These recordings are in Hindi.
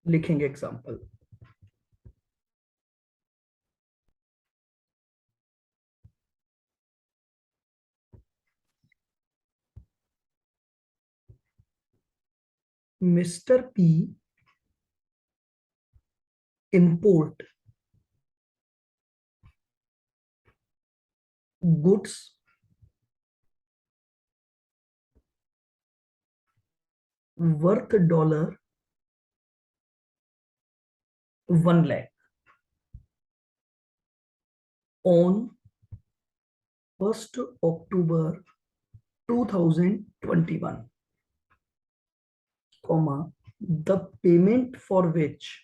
लिखेंगे example. Mister P import goods worth $1 lakh on 1st October 2021, comma, the payment for which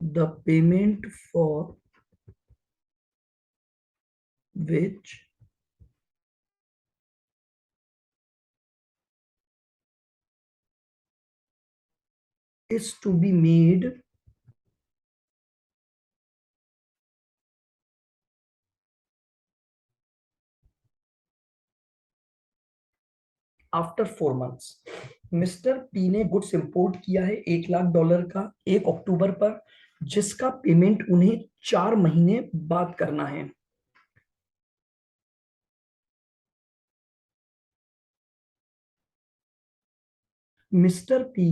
the payment for which is to be made after 4 months। Mister P ने गुड्स इंपोर्ट किया है $1 लाख का 1 अक्टूबर पर, जिसका पेमेंट उन्हें 4 महीने बाद करना है। Mister P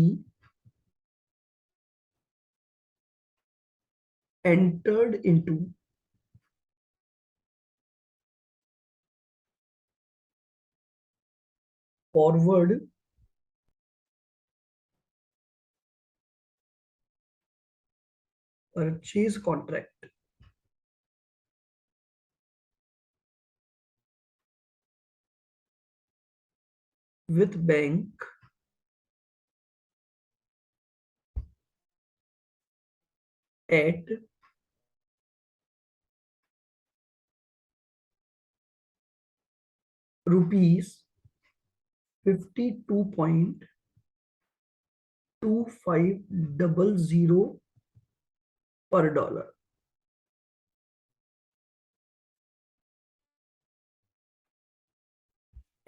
entered into forward purchase contract with bank at rupees 52.2500 per dollar,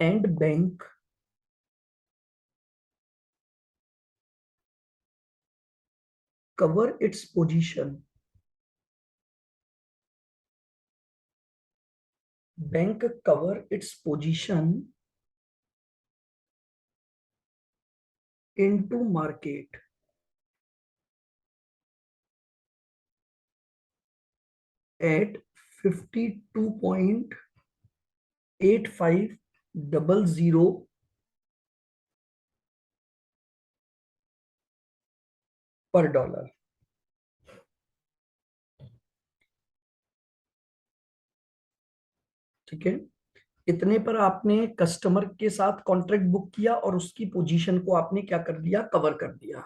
and bank cover its position bank cover its position into market at 52.8500 per dollar। ठीक है, इतने पर आपने कस्टमर के साथ कॉन्ट्रैक्ट बुक किया और उसकी पोजीशन को आपने क्या कर दिया, कवर कर दिया।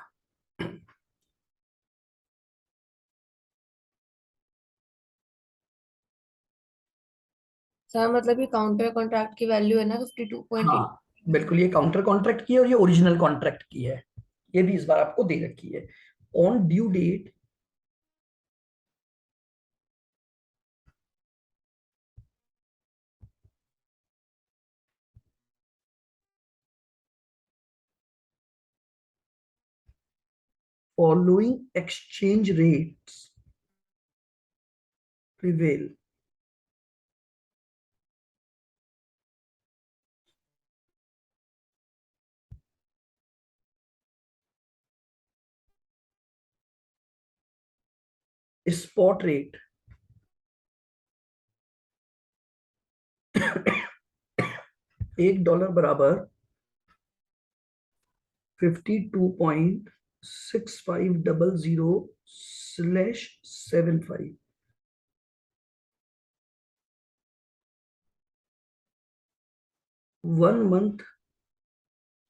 सर मतलब ये काउंटर कॉन्ट्रैक्ट की वैल्यू है ना 52.8। हाँ बिल्कुल, ये काउंटर कॉन्ट्रैक्ट की है और ये ओरिजिनल कॉन्ट्रैक्ट की है, ये भी इस बार आपको दे रखी है। On due date following exchange rates prevail, spot rate $1 बराबर 52.6500/75, 1 मंथ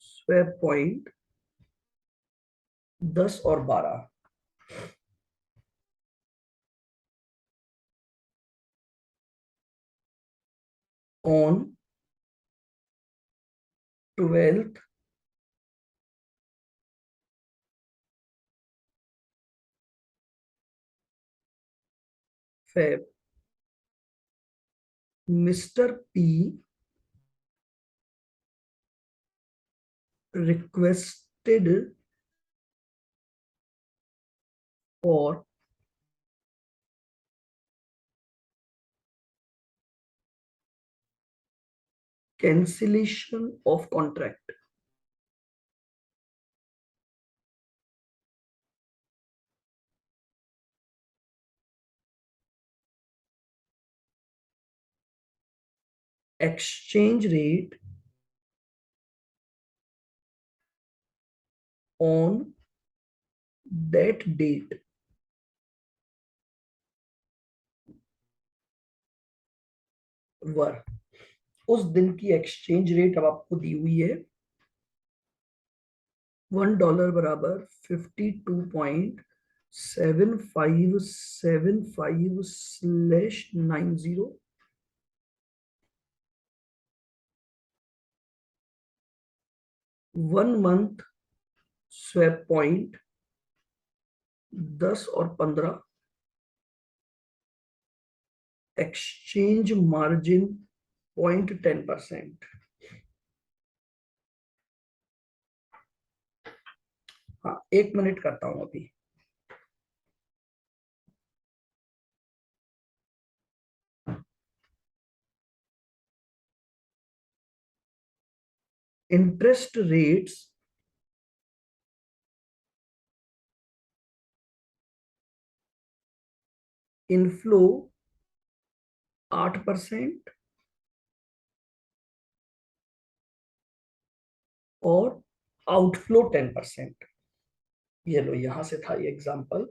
स्वैप पॉइंट 10 और 12, on 12th Feb, mister P requested for cancellation of contract. Exchange rate on that date वर, उस दिन की एक्सचेंज रेट अब आपको दी हुई है $1 बराबर 52.7575/90, 1 मंथ स्वैप पॉइंट 10 और 15, एक्सचेंज मार्जिन 0.10%। हाँ, 1 मिनट करता हूं अभी। इंटरेस्ट रेट्स इनफ्लो 8% और आउटफ्लो 10%। ये लो, यहां से था ये एग्जांपल।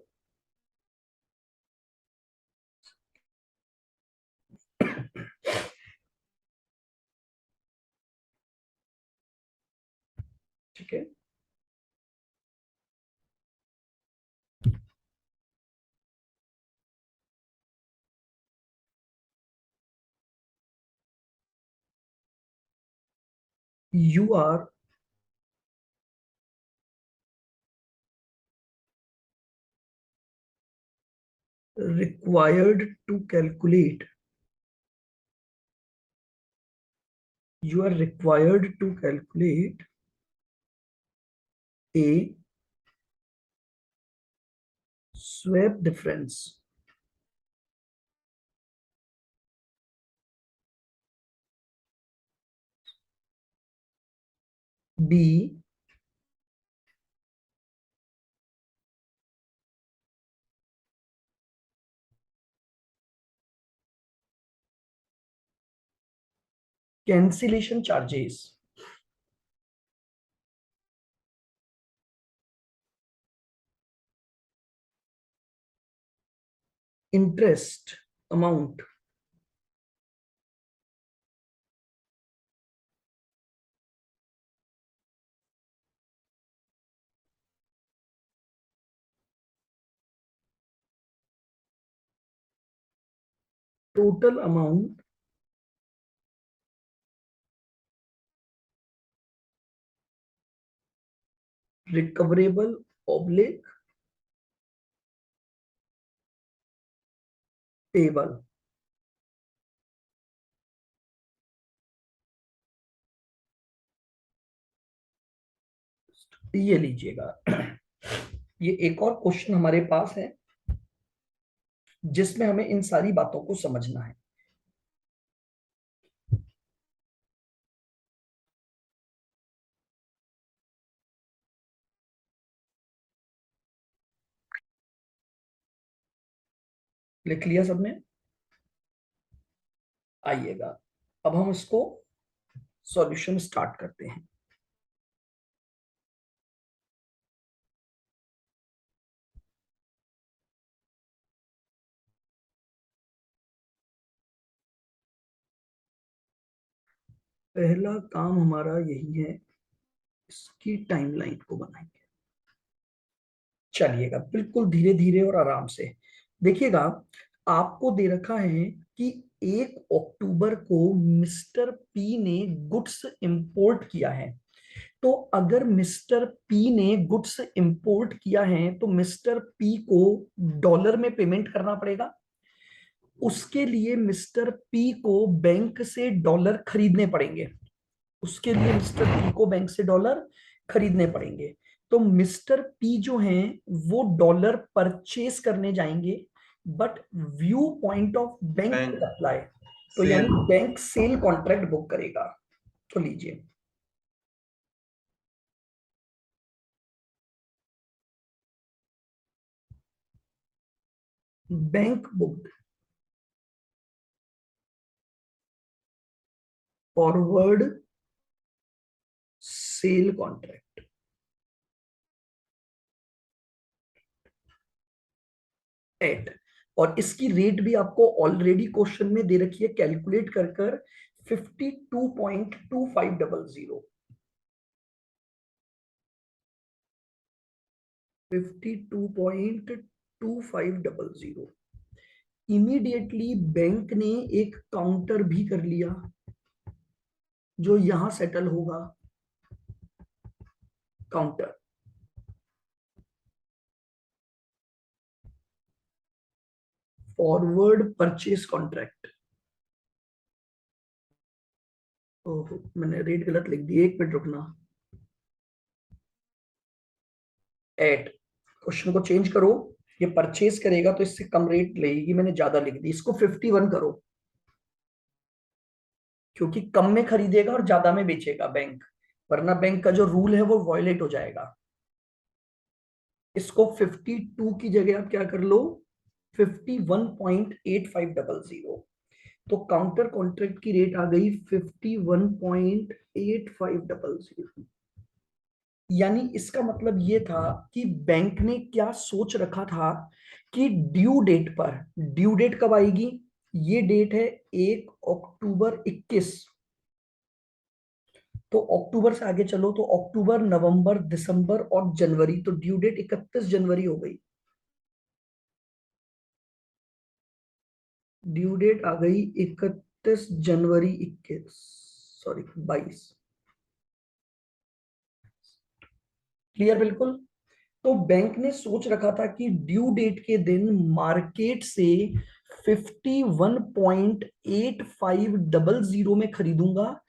ठीक है, you are required to calculate you are required to calculate a swap difference, b cancellation charges, interest amount, total amount, recoverable oblique payable। ये लीजिएगा, ये एक और क्वेश्चन हमारे पास है जिसमें हमें इन सारी बातों को समझना है। लिख लिया सबने? आइएगा, अब हम इसको सॉल्यूशन स्टार्ट करते हैं। पहला काम हमारा यही है, इसकी टाइमलाइन को बनाएंगे। चलिएगा, बिल्कुल धीरे धीरे और आराम से देखिएगा। आपको दे रखा है कि 1 अक्टूबर को मिस्टर पी ने गुड्स इंपोर्ट किया है। तो अगर मिस्टर पी ने गुड्स इंपोर्ट किया है तो मिस्टर पी को डॉलर में पेमेंट करना पड़ेगा। उसके लिए मिस्टर पी को बैंक से डॉलर खरीदने पड़ेंगे। उसके लिए मिस्टर पी को बैंक से डॉलर खरीदने पड़ेंगे। तो मिस्टर पी जो हैं वो डॉलर परचेस करने जाएंगे, but view point of bank bank apply, तो यानी sell bank sell contract book करेगा। तो लीजिए, bank book forward sell contract at, और इसकी रेट भी आपको ऑलरेडी क्वेश्चन में दे रखी है, कैलकुलेट कर कर 52.2500, 52.2500। इमीडिएटली बैंक ने एक काउंटर भी कर लिया जो यहां सेटल होगा, काउंटर फॉरवर्ड परचेस कॉन्ट्रैक्ट। ओहो, मैंने रेट गलत लिख दी, एक मिनट रुकना। एट, क्वेश्चन को चेंज करो, ये परचेस करेगा तो इससे कम रेट लेगी, मैंने ज्यादा लिख दी, इसको 51 करो, क्योंकि कम में खरीदेगा और ज्यादा में बेचेगा बैंक, वरना बैंक का जो रूल है वो वॉयलेट हो जाएगा। इसको 52 की जगह आप क्या कर लो, 51.8500। तो काउंटर कॉन्ट्रैक्ट की रेट आ गई 51.8500। यानी इसका मतलब ये था कि बैंक ने क्या सोच रखा था कि ड्यू डेट पर, ड्यू डेट कब आएगी, ये डेट है 1 अक्टूबर 21, तो अक्टूबर से आगे चलो तो अक्टूबर, नवंबर, दिसंबर और जनवरी, तो ड्यू डेट 31 जनवरी हो गई। ड्यू डेट आ गई 31 जनवरी 21, सॉरी 22। क्लियर बिल्कुल। तो बैंक ने सोच रखा था कि ड्यू डेट के दिन मार्केट से 51.8500 में खरीदूंगा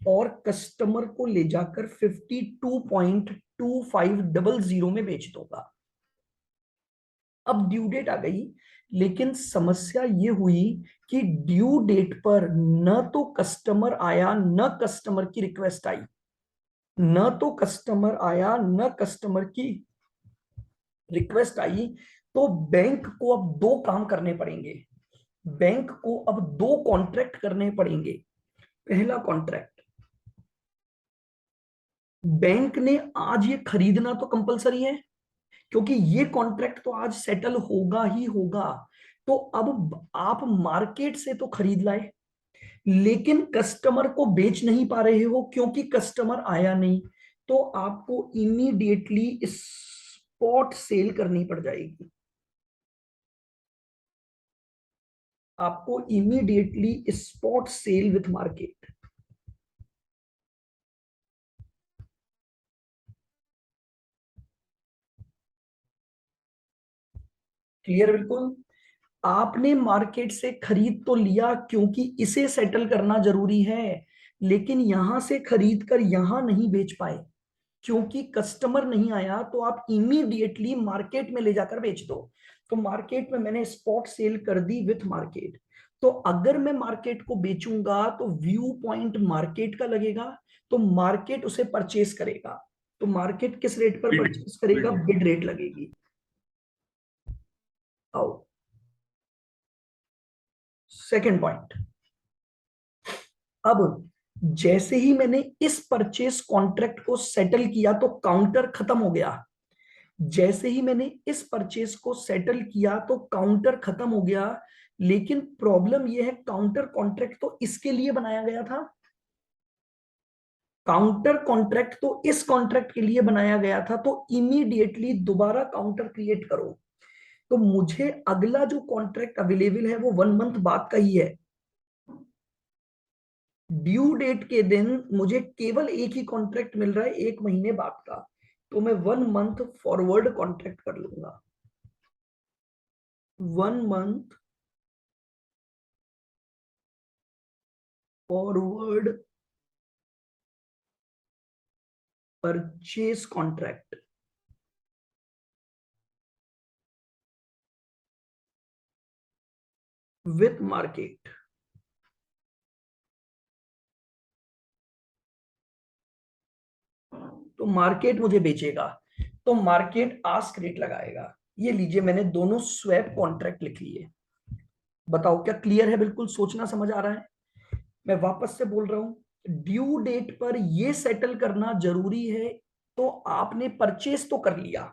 और कस्टमर को ले जाकर 52.2500 में बेच दूंगा। अब ड्यू डेट आ गई, लेकिन समस्या ये हुई कि ड्यू डेट पर न तो कस्टमर आया, न कस्टमर की रिक्वेस्ट आई, न तो कस्टमर आया न कस्टमर की रिक्वेस्ट आई। तो बैंक को अब दो काम करने पड़ेंगे, बैंक को अब दो कॉन्ट्रैक्ट करने पड़ेंगे। पहला कॉन्ट्रैक्ट, बैंक ने आज ये खरीदना तो कंपलसरी है, क्योंकि ये कॉन्ट्रैक्ट तो आज सेटल होगा ही होगा। तो अब आप मार्केट से तो खरीद लाए, लेकिन कस्टमर को बेच नहीं पा रहे हो क्योंकि कस्टमर आया नहीं, तो आपको इमीडिएटली स्पॉट सेल करनी पड़ जाएगी। आपको immediately spot sell with market. Clear बिल्कुल। आपने मार्केट से खरीद तो लिया क्योंकि इसे सेटल करना जरूरी है, लेकिन यहां से खरीद कर यहां नहीं बेच पाए क्योंकि कस्टमर नहीं आया, तो आप इमीडिएटली मार्केट में ले जाकर बेच दो। तो मार्केट में मैंने स्पॉट सेल कर दी विथ मार्केट। तो अगर मैं मार्केट को बेचूंगा तो व्यू पॉइंट मार्केट का लगेगा, तो मार्केट उसे परचेस करेगा। तो मार्केट किस रेट पर बिड परचेस करेगा, बिड बिड रेट लगेगी। आओ, सेकंड पॉइंट। अब जैसे ही मैंने इस परचेस कॉन्ट्रैक्ट को सेटल किया तो काउंटर खत्म हो गया। जैसे ही मैंने इस परचेस को सेटल किया तो काउंटर खत्म हो गया, लेकिन प्रॉब्लम यह है काउंटर कॉन्ट्रैक्ट तो इसके लिए बनाया गया था, काउंटर कॉन्ट्रैक्ट तो इस कॉन्ट्रैक्ट के लिए बनाया गया था, तो इमीडिएटली दोबारा काउंटर क्रिएट करो। तो मुझे अगला जो कॉन्ट्रैक्ट अवेलेबल है वो 1 मंथ बाद का ही है। ड्यू डेट के दिन मुझे केवल एक ही कॉन्ट्रैक्ट मिल रहा है 1 महीने बाद का, तो मैं 1 मंथ फॉरवर्ड कॉन्ट्रैक्ट कर लूंगा। 1 month forward purchase contract with market. तो मार्केट मुझे बेचेगा, तो मार्केट आस्क रेट लगाएगा। ये लीजिए, मैंने दोनों स्वैप कॉन्ट्रैक्ट लिख लिए। बताओ क्या क्लियर है? बिल्कुल सोचना समझ आ रहा है? मैं वापस से बोल रहा हूं, ड्यू डेट पर ये सेटल करना जरूरी है। तो आपने परचेस तो कर लिया,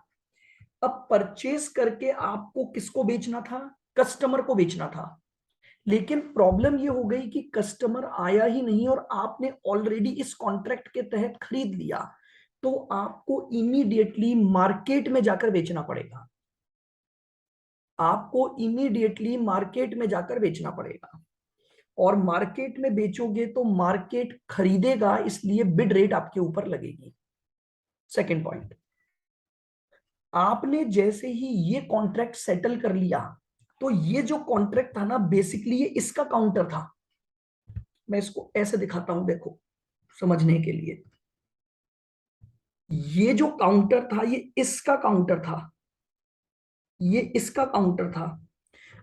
अब परचेस करके आपको किसको बेचना था? कस्टमर को बेचना था। लेकिन प्रॉब्लम ये हो गई कि कस्टमर आया ही नहीं और आपने ऑलरेडी इस कॉन्ट्रैक्ट के तहत खरीद लिया, तो आपको इमीडिएटली मार्केट में जाकर बेचना पड़ेगा। आपको इमीडिएटली मार्केट में जाकर बेचना पड़ेगा, और मार्केट में बेचोगे तो मार्केट खरीदेगा, इसलिए बिड रेट आपके ऊपर लगेगी। सेकंड पॉइंट, आपने जैसे ही ये कॉन्ट्रैक्ट सेटल कर लिया, तो ये जो कॉन्ट्रैक्ट था ना, बेसिकली ये इसका काउंटर था। मैं इसको ऐसे दिखाता हूं, देखो समझने के लिए। ये जो काउंटर था ये इसका काउंटर था, ये इसका काउंटर था।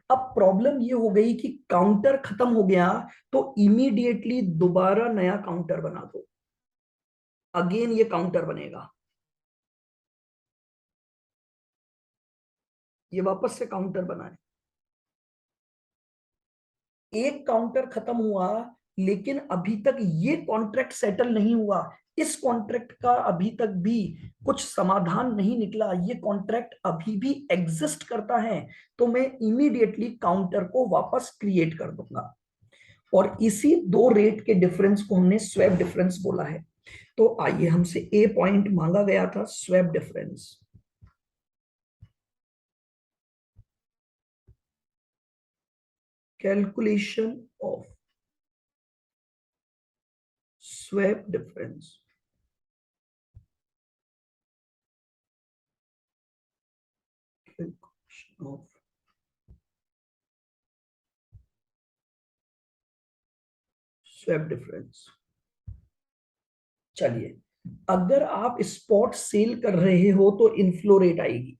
अब प्रॉब्लम ये हो गई कि काउंटर खत्म हो गया, तो इमीडिएटली दोबारा नया काउंटर बना दो। अगेन ये काउंटर बनेगा, ये वापस से काउंटर बनाए। एक काउंटर खत्म हुआ, लेकिन अभी तक ये कॉन्ट्रैक्ट सेटल नहीं हुआ। इस कॉन्ट्रैक्ट का अभी तक भी कुछ समाधान नहीं निकला, ये कॉन्ट्रैक्ट अभी भी एग्जिस्ट करता है। तो मैं इमीडिएटली काउंटर को वापस क्रिएट कर दूंगा, और इसी दो रेट के डिफरेंस को हमने स्वैप डिफरेंस बोला है। तो आइए, हमसे ए पॉइंट मांगा गया था, swap difference. Calculation of swap difference. Calculation of swap difference. चलिए, अगर आप स्पॉट सेल कर रहे हो तो इनफ्लो रेट आएगी।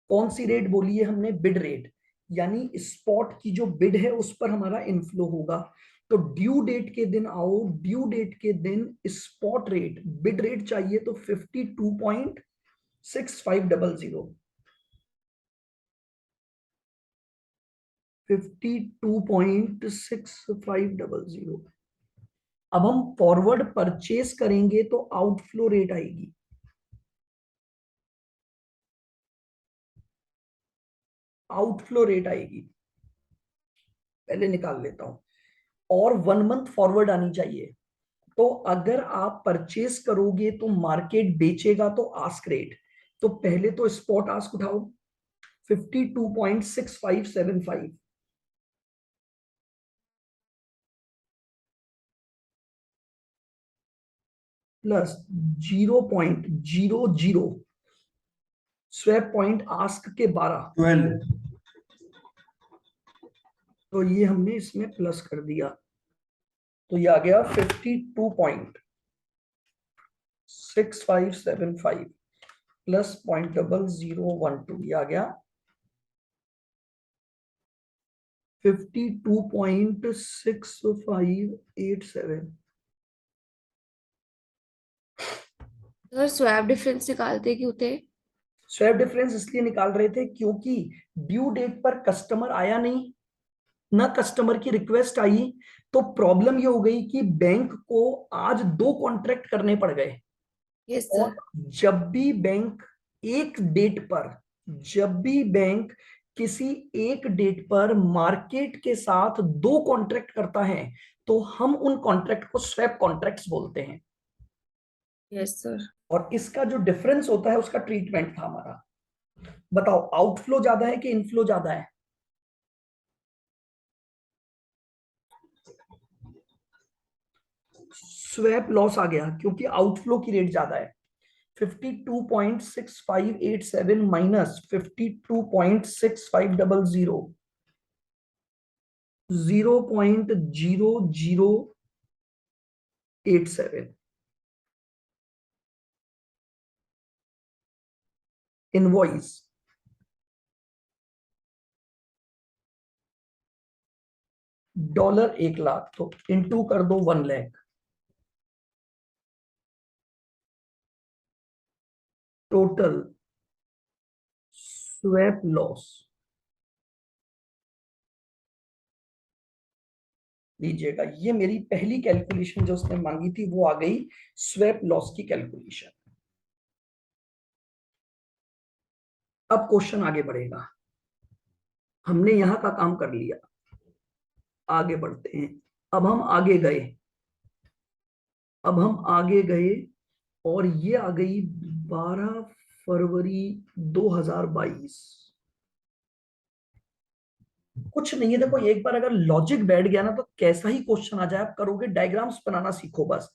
कौन सी रेट बोली है हमने? Bid rate. यानी स्पॉट की जो बिड है उस पर हमारा इनफ्लो होगा। तो ड्यू डेट के दिन आओ, ड्यू डेट के दिन स्पॉट रेट, बिड रेट चाहिए तो 52.6500, 52.6500। अब हम फॉरवर्ड परचेस करेंगे तो आउटफ्लो रेट आएगी। आउटफ्लो रेट आएगी, पहले निकाल लेता हूं। और 1 मंथ फॉरवर्ड आनी चाहिए। तो अगर आप परचेस करोगे तो मार्केट बेचेगा तो आस्क रेट। तो पहले तो स्पॉट आस्क उठाओ, 52.6575 प्लस 0.00 स्वैप पॉइंट आस्क के 12। 12। तो ये हमने इसमें प्लस कर दिया, तो ये आ गया 52.6575 प्लस 0.0012, ये आ गया 52.6587। सर स्वैप डिफरेंस निकालते क्यों थे? स्वैप डिफरेंस इसलिए निकाल रहे थे क्योंकि ड्यू डेट पर कस्टमर आया नहीं, ना कस्टमर की रिक्वेस्ट आई। तो प्रॉब्लम ये हो गई कि बैंक को आज दो कॉन्ट्रैक्ट करने पड़ गए। यस और सर। जब भी बैंक एक डेट पर, जब भी बैंक किसी एक डेट पर मार्केट के साथ दो कॉन्ट्रैक्ट करता है, तो हम उन कॉन्ट्रैक्ट को स्वैप कॉन्ट्रैक्ट्स बोलते हैं। Yes sir. और इसका जो डिफरेंस होता है उसका ट्रीटमेंट था हमारा। बताओ, आउटफ्लो ज्यादा है कि इनफ्लो ज्यादा है? स्वैप लॉस आ गया क्योंकि आउटफ्लो की रेट ज्यादा है। 52.6587 माइनस 52.6500, 0.0087 इनवॉइस। डॉलर 1 लाख, तो इंटू कर दो 1 लाख। टोटल स्वैप लॉस लीजिएगा, ये मेरी पहली कैलकुलेशन जो उसने मांगी थी वो आ गई, स्वैप लॉस की कैलकुलेशन। अब क्वेश्चन आगे बढ़ेगा, हमने यहां का काम कर लिया, आगे बढ़ते हैं। अब हम आगे गए, अब हम आगे गए और ये आ गई 12 फरवरी 2022। कुछ नहीं है, देखो एक बार अगर लॉजिक बैठ गया ना तो कैसा ही क्वेश्चन आ जाए आप करोगे, डायग्राम्स बनाना सीखो बस।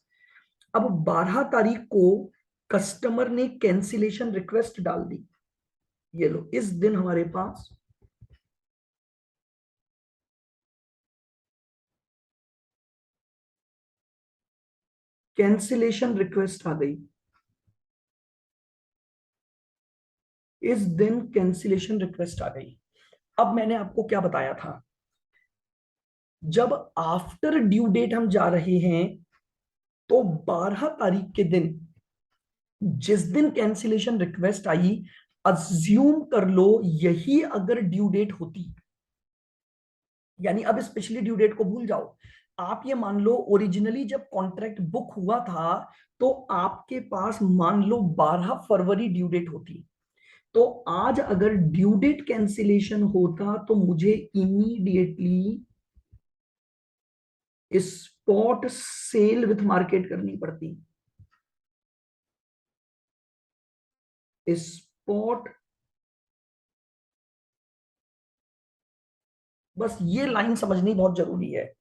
अब 12 तारीख को कस्टमर ने कैंसिलेशन रिक्वेस्ट डाल दी, ये लो इस दिन हमारे पास कैंसिलेशन रिक्वेस्ट आ गई, इस दिन कैंसिलेशन रिक्वेस्ट आ गई। अब मैंने आपको क्या बताया था, जब आफ्टर ड्यू डेट हम जा रहे हैं तो 12 तारीख के दिन, जिस दिन कैंसिलेशन रिक्वेस्ट आई, अज्यूम कर लो यही अगर ड्यू डेट होती, यानी अब स्पेशली ड्यू डेट को भूल जाओ, आप ये मान लो ओरिजिनली जब कॉन्ट्रैक्ट बुक हुआ था तो आपके पास मान लो 12 फरवरी ड्यू डेट होती, तो आज अगर ड्यू डेट कैंसिलेशन होता तो मुझे immediately spot sell with market करनी पड़ती। स्पॉट, बस ये लाइन समझनी बहुत जरूरी है।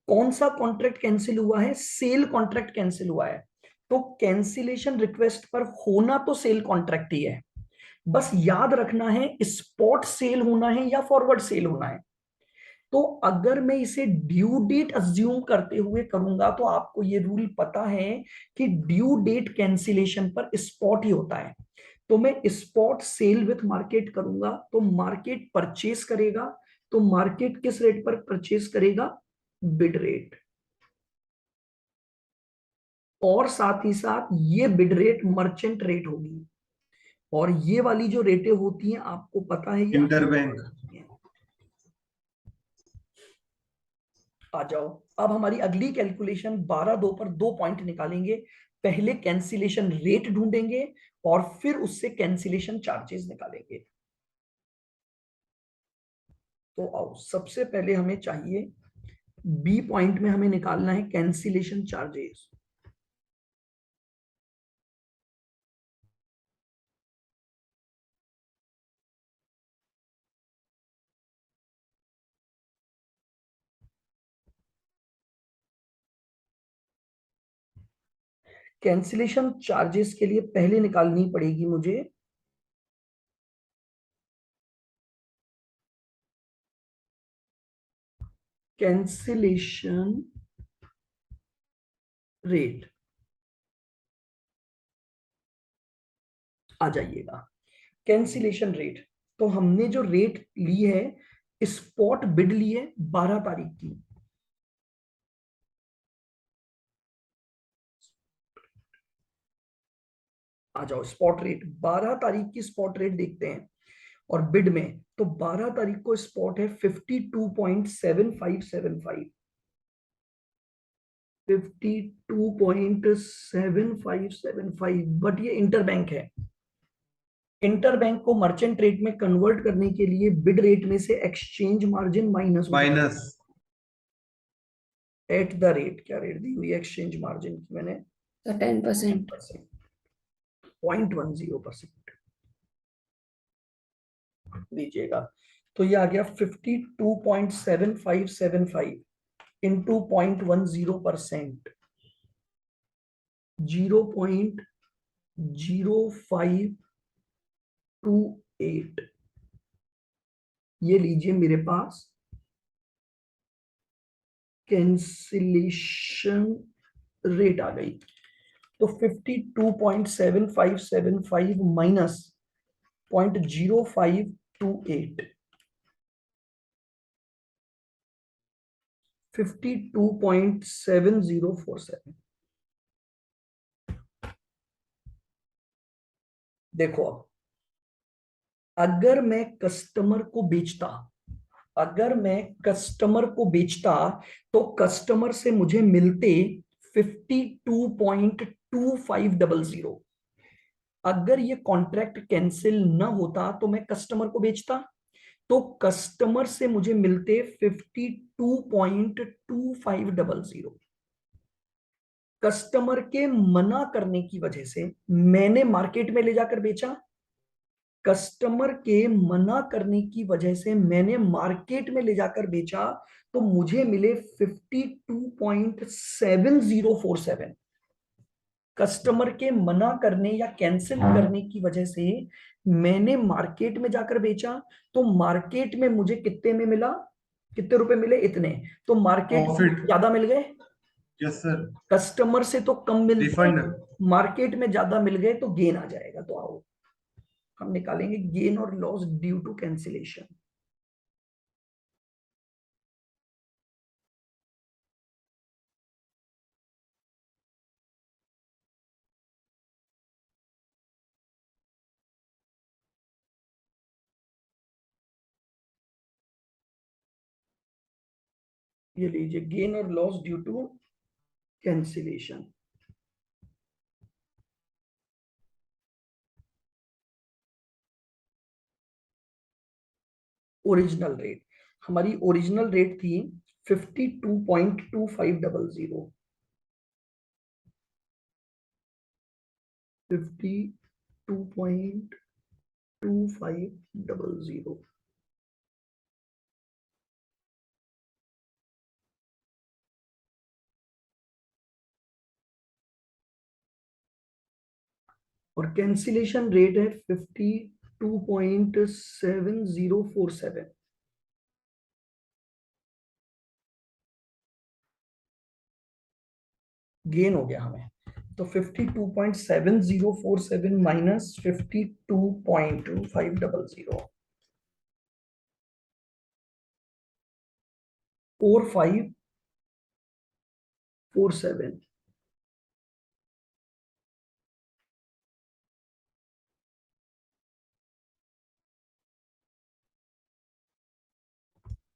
कौन सा कॉन्ट्रैक्ट कैंसिल हुआ है, सेल कॉन्ट्रैक्ट कैंसिल हुआ है, तो कैंसिलेशन रिक्वेस्ट पर होना तो सेल कॉन्ट्रैक्ट ही है, बस याद रखना है स्पॉट सेल होना है या फॉरवर्ड सेल होना है। तो अगर मैं इसे ड्यू डेट अज्यूम करते हुए करूंगा तो आपको ये रूल पता है कि ड्यू डेट कैंसिलेशन पर स्पॉट ही होता है, तो मैं स्पॉट सेल विथ मार्केट करूंगा तो मार्केट परचेस करेगा, तो मार्केट किस रेट पर परचेस करेगा, बिड रेट, और साथ ही साथ ये बिड रेट मर्चेंट रेट होगी, और ये वाली जो रेटें होती हैं आपको पता है ये इंटरबैंक। होती हैं। आ जाओ, अब हमारी अगली कैलकुलेशन 12/2 पर 2 पॉइंट निकालेंगे, पहले कैंसिलेशन रेट ढूंढेंगे और फिर उससे कैंसिलेशन चार्जेस निकालेंगे। तो आओ, सबसे पहले हमें चाहिए बी पॉइंट में हमें निकालना है कैंसिलेशन चार्जेस। कैंसिलेशन चार्जेस के लिए पहले निकालनी पड़ेगी मुझे कैंसिलेशन रेट। आ जाइएगा, कैंसिलेशन रेट, तो हमने जो रेट ली है, स्पॉट बिड ली है 12 तारीख की, आ जाओ स्पॉट रेट 12 तारीख की स्पॉट रेट देखते हैं, और बिड में तो 12 तारीख को स्पॉट है 52.7575, 52.7575, बट ये इंटरबैंक है, इंटरबैंक को मर्चेंट रेट में कन्वर्ट करने के लिए बिड रेट में से exchange margin minus at the rate, क्या रेट दी हुई है एक्सचेंज मार्जिन की मैंने, 10%। 0.10% लीजिएगा, तो ये आ गया 52.7575 इंटू 0.10%, 0.0528, ये लीजिए मेरे पास कैंसिलेशन रेट आ गई। तो 52.7575 माइनस 0.0528, 52.7047। देखो अब, अगर मैं कस्टमर को बेचता अगर मैं कस्टमर को बेचता तो कस्टमर से मुझे मिलते 52.2500। अगर ये कॉन्ट्रैक्ट कैंसिल न होता तो मैं कस्टमर को बेचता, तो कस्टमर से मुझे मिलते 52.2500। कस्टमर के मना करने की वजह से मैंने मार्केट में ले जाकर बेचा। कस्टमर के मना करने की वजह से मैंने मार्केट में ले जाकर बेचा, तो मुझे मिले 52.7047। कस्टमर के मना करने या कैंसिल करने की वजह से मैंने मार्केट में जाकर बेचा, तो मार्केट में मुझे कितने में मिला, कितने रुपए मिले, इतने। तो मार्केट में प्रॉफिट। ज्यादा मिल गए, यस सर। कस्टमर से तो कम मिलते, रिफंड। मार्केट में ज्यादा मिल गए, तो गेन आ जाएगा। तो आओ हम निकालेंगे गेन और लॉस ड्यू टू कैंसिलेशन। ये लीजिए, गेन और loss due to cancellation. Original rate, हमारी ओरिजिनल रेट थी 52.2500। 52.2500। और कैंसिलेशन रेट है 52.7047। गेन हो गया हमें। तो 52.7047 माइनस 52.2500, 4547।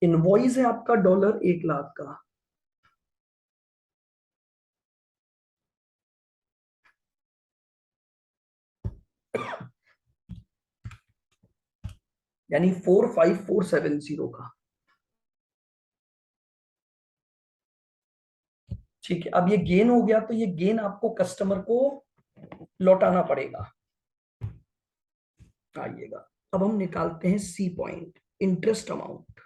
इनवॉइस है आपका डॉलर 1 लाख का। यानी 45470 का। ठीक है, अब ये गेन हो गया, तो ये गेन आपको कस्टमर को लौटाना पड़ेगा। आइएगा, अब हम निकालते हैं C point, interest amount.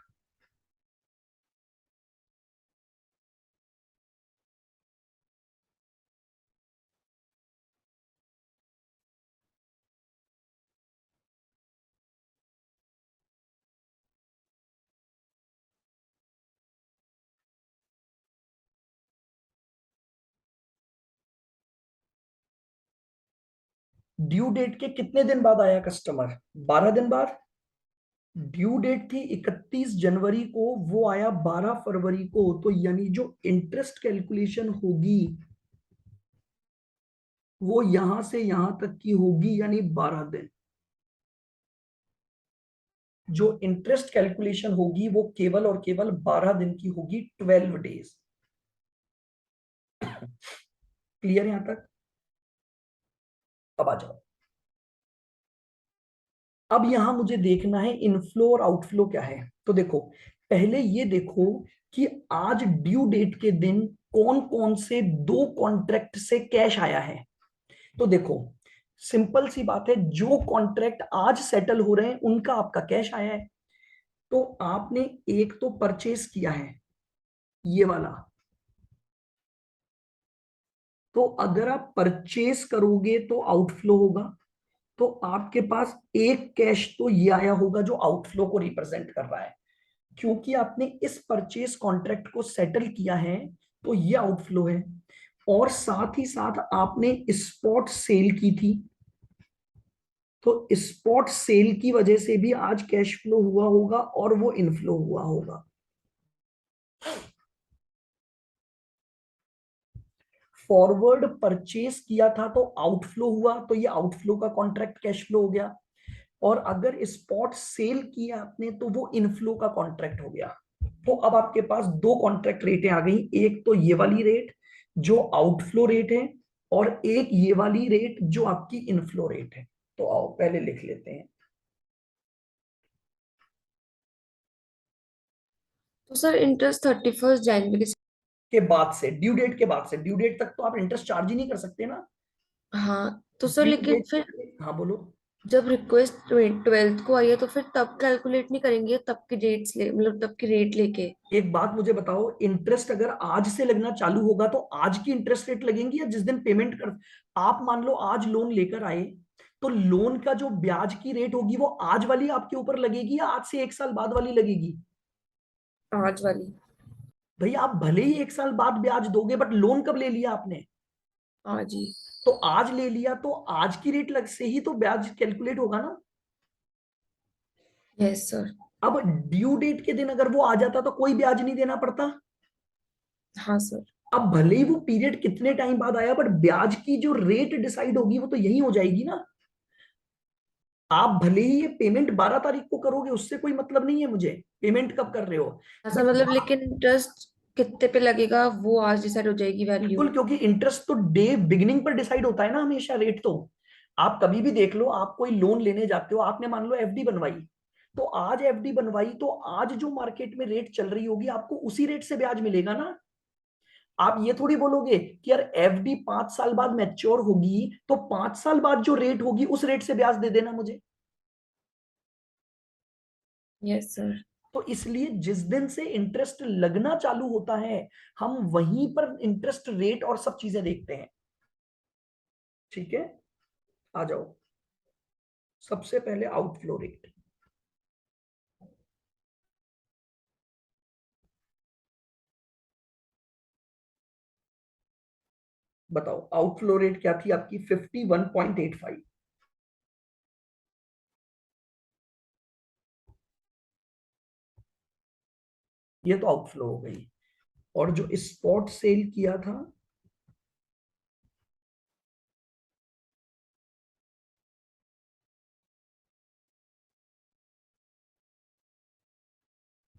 Due date के कितने दिन बाद आया कस्टमर? 12 दिन बाद। ड्यू डेट थी 31 जनवरी को, वो आया 12 फरवरी को। तो यानी जो इंटरेस्ट कैलकुलेशन होगी वो यहां से यहां तक की होगी, यानी 12 दिन। जो इंटरेस्ट कैलकुलेशन होगी वो केवल और केवल 12 दिन की होगी, 12 डेज। क्लियर यहां तक? अब आ जाओ, अब यहां मुझे देखना है इनफ्लो और आउटफ्लो क्या है। तो देखो, पहले ये देखो कि आज ड्यू डेट के दिन कौन कौन से 2 कॉन्ट्रैक्ट से कैश आया है। तो देखो, सिंपल सी बात है, जो कॉन्ट्रैक्ट आज सेटल हो रहे हैं उनका आपका कैश आया है। तो आपने एक तो परचेस किया है, ये वाला। तो अगर आप परचेस करोगे तो आउटफ्लो होगा। तो आपके पास एक कैश तो ये आया होगा जो आउटफ्लो को रिप्रेजेंट कर रहा है। क्योंकि आपने इस परचेस कॉन्ट्रैक्ट को सेटल किया है तो ये आउटफ्लो है, और साथ ही साथ आपने स्पॉट सेल की थी, तो स्पॉट सेल की वजह से भी आज कैश फ्लो हुआ होगा और वो इनफ्लो हुआ होगा। फॉरवर्ड परचेस किया था तो आउटफ्लो हुआ, तो ये आउटफ्लो का कॉन्ट्रैक्ट कैश फ्लो हो गया, और अगर स्पॉट सेल किया आपने तो वो इनफ्लो का कॉन्ट्रैक्ट हो गया। तो अब आपके पास दो कॉन्ट्रैक्ट रेटें आ गई, एक तो ये वाली रेट जो आउटफ्लो रेट है, और एक ये वाली रेट जो आपकी इनफ्लो रेट है। तो आओ पहले लिख लेते हैं। तो सर इंटरेस्ट 31 जनवरी से। के बाद से, ड्यू डेट के बाद से, ड्यू डेट तक तो आप इंटरेस्ट चार्ज ही नहीं कर सकते ना। हाँ तो सर ड्यू लेकिन डेट, फिर हाँ बोलो। जब रिक्वेस्ट 12th को आई है तो फिर तब कैलकुलेट नहीं करेंगे, तब की डेट्स ले मतलब तब की रेट लेके। एक बात मुझे बताओ, इंटरेस्ट अगर आज से लगना चालू होगा तो आज की इंटरेस्ट रेट लगेंगी या जिस दिन पेमेंट कर, आप मान लो आज लोन लेकर आए, तो लोन का जो ब्याज की रेट होगी वो आज वाली आपके ऊपर लगेगी या आज से एक साल बाद वाली लगेगी? आज वाली। भैया आप भले ही एक साल बाद ब्याज दोगे, बट लोन कब ले लिया आपने? आज ही। तो आज ले लिया तो आज की रेट लग से ही तो ब्याज कैलकुलेट होगा ना। Yes sir. अब ड्यू डेट के दिन अगर वो आ जाता तो कोई ब्याज नहीं देना पड़ता। हाँ सर। अब भले ही वो पीरियड कितने टाइम बाद आया, बट ब्याज की जो रेट डिसाइड होगी वो तो यही हो जाएगी ना। आप भले ही ये पेमेंट 12 तारीख को करोगे, उससे कोई मतलब नहीं है मुझे पेमेंट कब कर रहे हो, ऐसा बट मतलब लेकिन इंटरेस्ट कितने पे लगेगा वो आज डिसाइड हो जाएगी वैल्यू। बिल्कुल, क्योंकि इंटरेस्ट तो डे बिगिनिंग पर डिसाइड होता है ना हमेशा, रेट तो। आप कभी भी देख लो, आप कोई लोन लेने जाते हो, आपने मान लो एफडी बनवाई, तो आज एफडी बनवाई तो आज जो मार्केट में रेट चल रही होगी आपको उसी रेट से ब्याज मिलेगा ना। आप ये थोड़ी बोलोगे कि यार एफडी 5 साल बाद मैच्योर होगी तो 5 साल बाद जो रेट होगी उस रेट से ब्याज दे देना मुझे। Yes sir. तो इसलिए जिस दिन से इंटरेस्ट लगना चालू होता है, हम वहीं पर इंटरेस्ट रेट और सब चीजें देखते हैं। ठीक है, आ जाओ। सबसे पहले आउटफ्लो रेट बताओ। आउटफ्लो रेट क्या थी आपकी? 51.85। ये तो आउटफ्लो हो गई। और जो स्पॉट सेल किया था,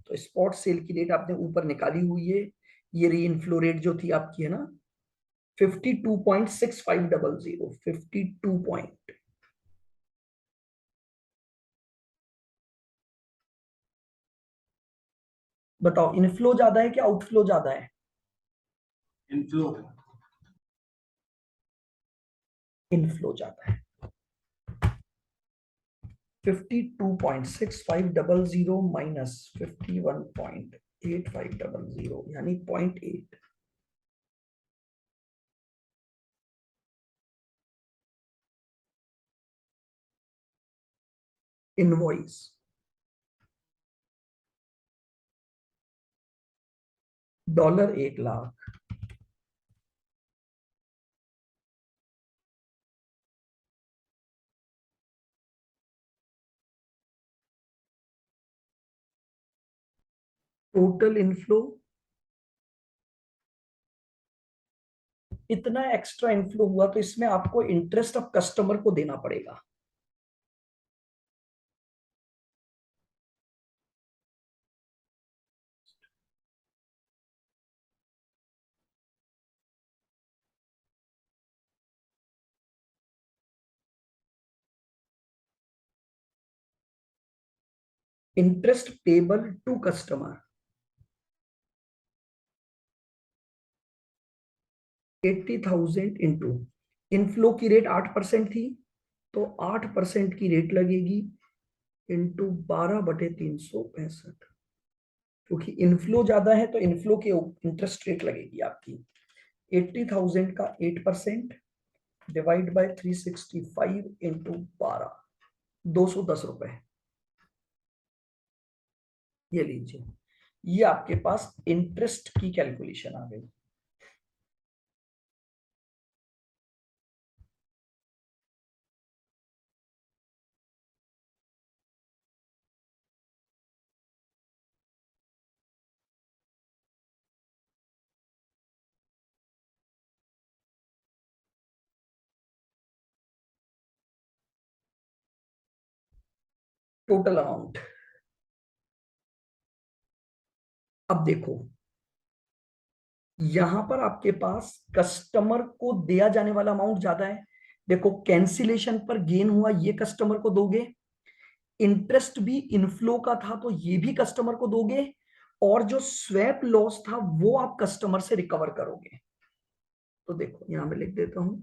तो स्पॉट सेल की रेट आपने ऊपर निकाली हुई है। ये री इनफ्लो रेट जो थी आपकी है ना, 52.6500, 52 पॉइंट। बताओ इनफ्लो ज्यादा है कि आउटफ्लो ज्यादा है? इनफ्लो। इनफ्लो ज्यादा है। 52.6500 माइनस 51.8500 यानी 0.8। इनवॉइस $1,00,000। टोटल इनफ्लो, इतना एक्स्ट्रा इनफ्लो हुआ तो इसमें आपको इंटरेस्ट ऑफ कस्टमर को देना पड़ेगा। Interest payable to customer 80,000 into, inflow की रेट 8% थी, तो 8% की रेट लगेगी इंटू 12/365। क्योंकि इनफ्लो ज्यादा है तो इनफ्लो के इंटरेस्ट रेट लगेगी आपकी। 80,000 का 8% डिवाइड बाय 365 इंटू 12, ₹210। ये लीजिए, ये आपके पास इंटरेस्ट की कैलकुलेशन आ गई। टोटल अमाउंट, अब देखो यहां पर आपके पास कस्टमर को दिया जाने वाला अमाउंट ज्यादा है। देखो कैंसिलेशन पर गेन हुआ, ये कस्टमर को दोगे। इंटरेस्ट भी इनफ्लो का था तो ये भी कस्टमर को दोगे, और जो स्वैप लॉस था वो आप कस्टमर से रिकवर करोगे। तो देखो यहां मैं लिख देता हूं,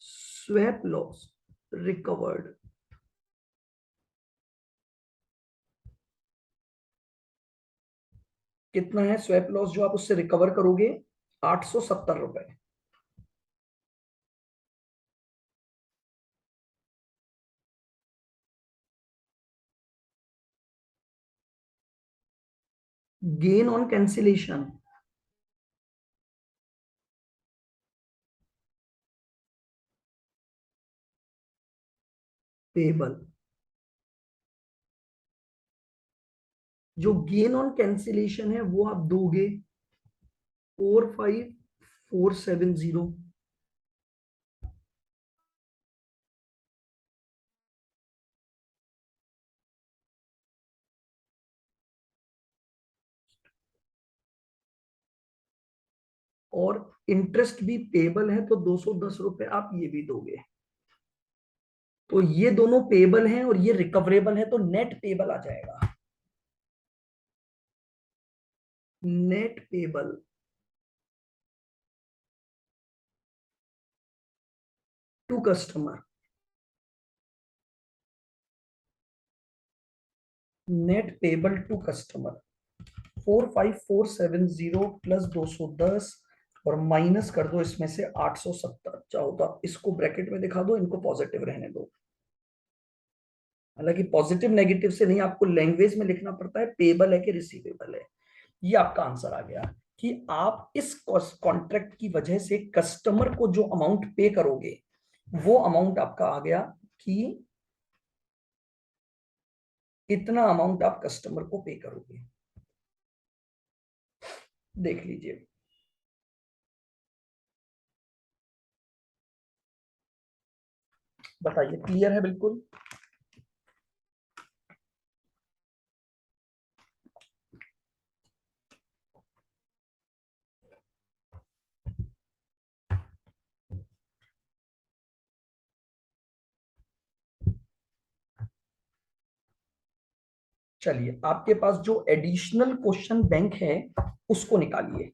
स्वैप लॉस रिकवर्ड, कितना है स्वैप लॉस जो आप उससे रिकवर करोगे? 870 रुपए। गेन ऑन कैंसिलेशन, पेबल, जो गेन ऑन कैंसिलेशन है वो आप दोगे 45470। और इंटरेस्ट भी पेबल है तो 210 रुपए आप ये भी दोगे। तो ये दोनों पेबल हैं और ये रिकवरेबल है, तो नेट पेबल आ जाएगा। Net payable to customer, net payable to customer 45470 plus 210 और माइनस कर दो इसमें से 870। चाहो तो आप इसको ब्रैकेट में दिखा दो, इनको पॉजिटिव रहने दो। हालांकि पॉजिटिव नेगेटिव से नहीं, आपको लैंग्वेज में लिखना पड़ता है पेबल है कि रिसीवेबल है। ये आपका आंसर आ गया कि आप इस कॉन्ट्रैक्ट की वजह से कस्टमर को जो अमाउंट पे करोगे वो अमाउंट आपका आ गया कि इतना अमाउंट आप कस्टमर को पे करोगे। देख लीजिए, बताइए क्लियर है बिल्कुल? चलिए आपके पास जो एडिशनल क्वेश्चन बैंक है उसको निकालिए।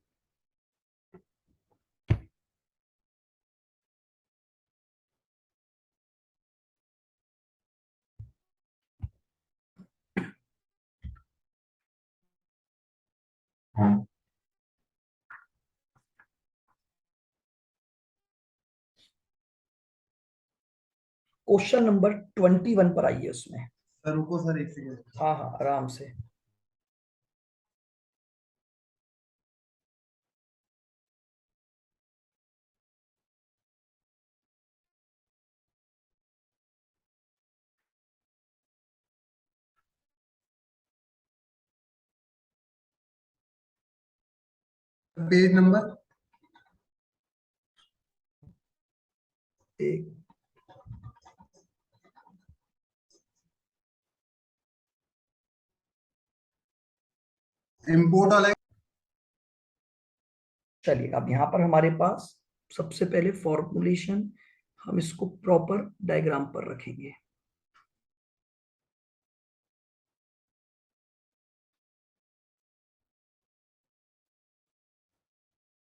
क्वेश्चन नंबर 21 पर आइए उसमें। सर रुको सर, एक सेकंड। हाँ हाँ आराम से। पेज नंबर एक, इम्पोर्ट वाला। चलिए अब यहां पर हमारे पास सबसे पहले फॉर्मुलेशन, हम इसको प्रॉपर डायग्राम पर रखेंगे।